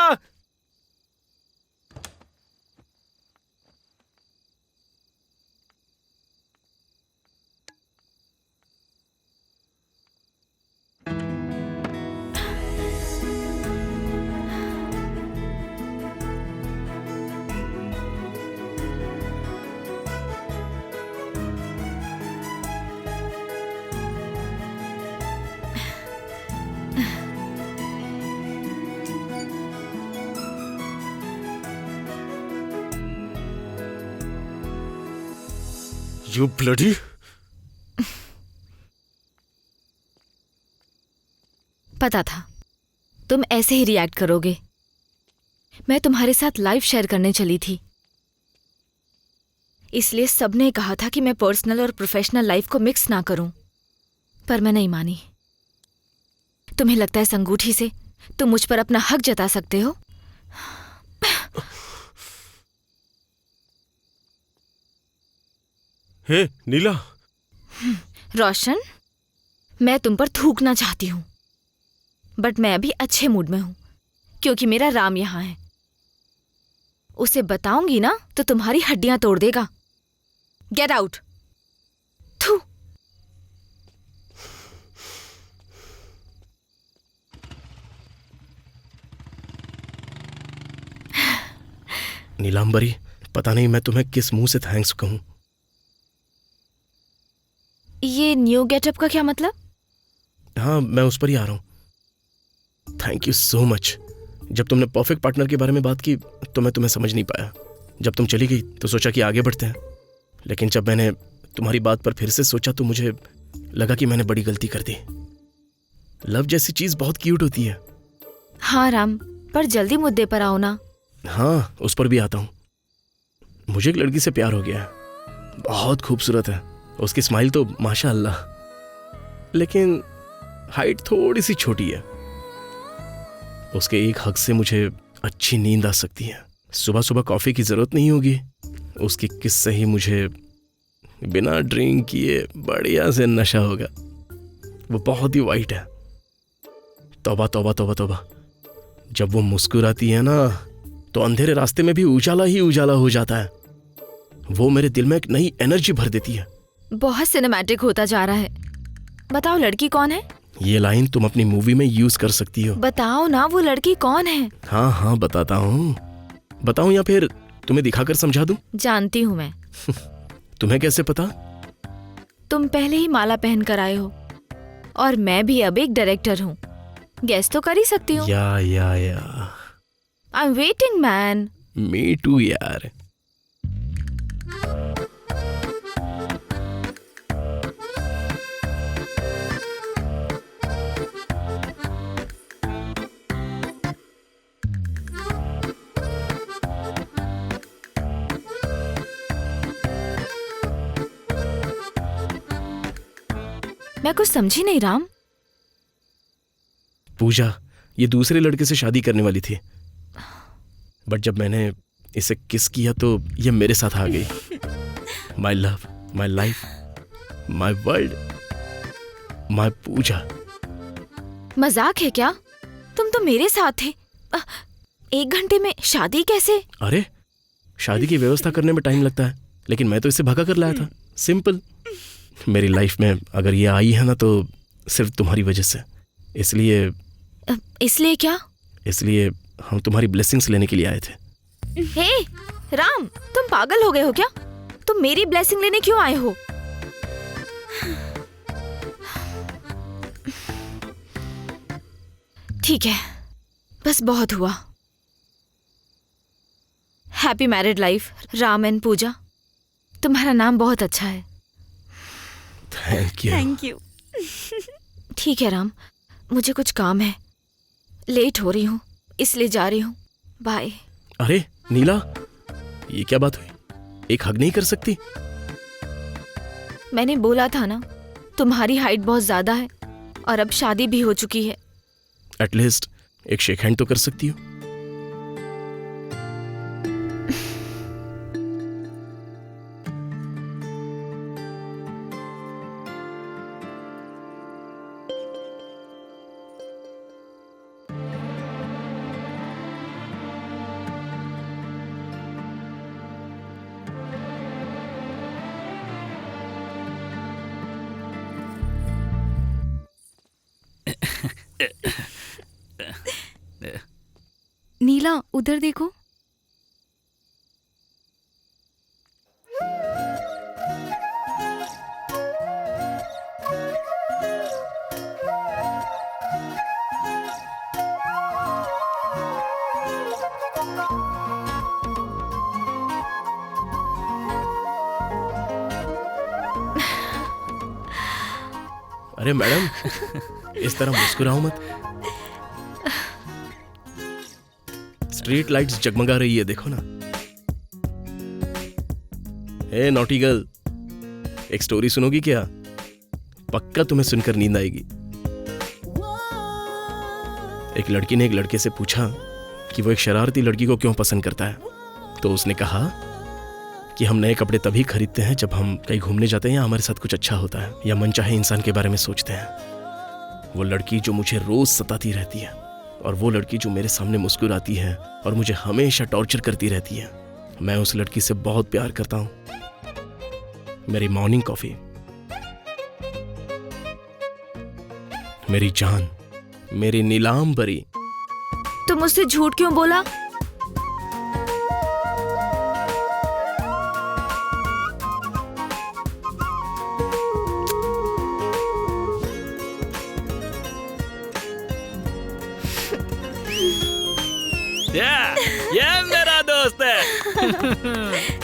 You bloody! पता था तुम ऐसे ही रिएक्ट करोगे। मैं तुम्हारे साथ लाइफ शेयर करने चली थी, इसलिए सबने कहा था कि मैं पर्सनल और प्रोफेशनल लाइफ को मिक्स ना करूं, पर मैं नहीं मानी। तुम्हें लगता है इस अंगूठी से तुम मुझ पर अपना हक जता सकते हो? हे नीला, रोशन, मैं तुम पर थूकना चाहती हूँ, बट मैं अभी अच्छे मूड में हूँ क्योंकि मेरा राम यहाँ है। उसे बताऊंगी ना तो तुम्हारी हड्डियां तोड़ देगा। Get out. थू। नीलांबरी, पता नहीं मैं तुम्हें किस मुंह से थैंक्स कहूं। ये न्यू गेटअप का क्या मतलब? हाँ, मैं उस पर ही आ रहा हूं। Thank you so much. जब तुमने परफेक्ट पार्टनर के बारे में बात की तो मैं तुम्हें समझ नहीं पाया। जब तुम चली गई तो सोचा कि आगे बढ़ते हैं, लेकिन जब मैंने तुम्हारी बात पर फिर से सोचा तो मुझे लगा कि मैंने बड़ी गलती कर दी। लव जैसी चीज बहुत क्यूट होती है। हाँ राम, पर जल्दी मुद्दे पर आओ ना। हाँ, उस पर भी आता हूँ। मुझे एक लड़की से प्यार हो गया है, बहुत खूबसूरत है। उसकी स्माइल तो माशाअल्लाह, लेकिन हाइट थोड़ी सी छोटी है। उसके एक हक से मुझे अच्छी नींद आ सकती है। सुबह सुबह कॉफी की जरूरत नहीं होगी। उसकी किस से ही मुझे बिना ड्रिंक किए बढ़िया से नशा होगा। वो बहुत ही वाइट है। तौबा तौबा तौबा तौबा, जब वो मुस्कुराती है ना तो अंधेरे रास्ते में भी उजाला ही उजाला हो जाता है। वो मेरे दिल में एक नई एनर्जी भर देती है। बहुत सिनेमैटिक होता जा रहा है। बताओ लड़की कौन है? ये लाइन तुम अपनी मूवी में यूज कर सकती हो। बताओ ना वो लड़की कौन है? हाँ हाँ बताता हूँ। बताऊँ या फिर तुम्हें दिखाकर समझा दूँ? जानती हूँ मैं। तुम्हें कैसे पता? तुम पहले ही माला पहन कर आए हो और मैं भी अब एक डायरेक्टर हूँ। गेस तो कर ही सकती हूँ। या I am waiting man. Me too यार। मैं कुछ समझी नहीं राम। पूजा ये दूसरे लड़के से शादी करने वाली थी, बट जब मैंने इसे किस किया तो ये मेरे साथ आ गई। My love, my life, my world, my Pooja. मजाक है क्या? तुम तो मेरे साथ थे। 1 घंटे में शादी कैसे? अरे शादी की व्यवस्था करने में टाइम लगता है, लेकिन मैं तो इसे भगा कर लाया था। सिंपल। मेरी लाइफ में अगर ये आई है ना तो सिर्फ तुम्हारी वजह से। इसलिए क्या? इसलिए हम तुम्हारी ब्लेसिंग्स लेने के लिए आए थे। हे राम, तुम पागल हो गए हो क्या? तुम मेरी ब्लेसिंग लेने क्यों आए हो? ठीक है, बस बहुत हुआ। Happy married life Ram and Pooja. तुम्हारा नाम बहुत अच्छा है। Thank you. Thank you. ठीक है राम, मुझे कुछ काम है, लेट हो रही हूँ इसलिए जा रही हूँ। बाय। अरे नीला, ये क्या बात हुई? एक हग नहीं कर सकती? मैंने बोला था ना, तुम्हारी हाइट बहुत ज्यादा है और अब शादी भी हो चुकी है। एटलीस्ट एक शेक हैंड तो कर सकती हो। नीला उधर देखो। अरे मैडम, इस तरह मुस्कुराओ मत। स्ट्रीट लाइट्स जगमगा रही है, देखो ना। हे नॉटी गर्ल, एक स्टोरी सुनोगी क्या? पक्का तुम्हें सुनकर नींद आएगी। एक लड़की ने एक लड़के से पूछा कि वो एक शरारती लड़की को क्यों पसंद करता है। तो उसने कहा कि हम नए कपड़े तभी खरीदते हैं जब हम कहीं घूमने जाते हैं या हमारे साथ कुछ अच्छा होता है या मनचाहे इंसान के बारे में सोचते हैं। वो लड़की जो मुझे रोज सताती रहती है और वो लड़की जो मेरे सामने मुस्कुराती है और मुझे हमेशा टॉर्चर करती रहती है, मैं उस लड़की से बहुत प्यार करता हूं। मेरी मॉर्निंग कॉफी, मेरी जान, मेरी नीलाम बरी। तुम मुझसे झूठ क्यों बोला? ये मेरा दोस्त है।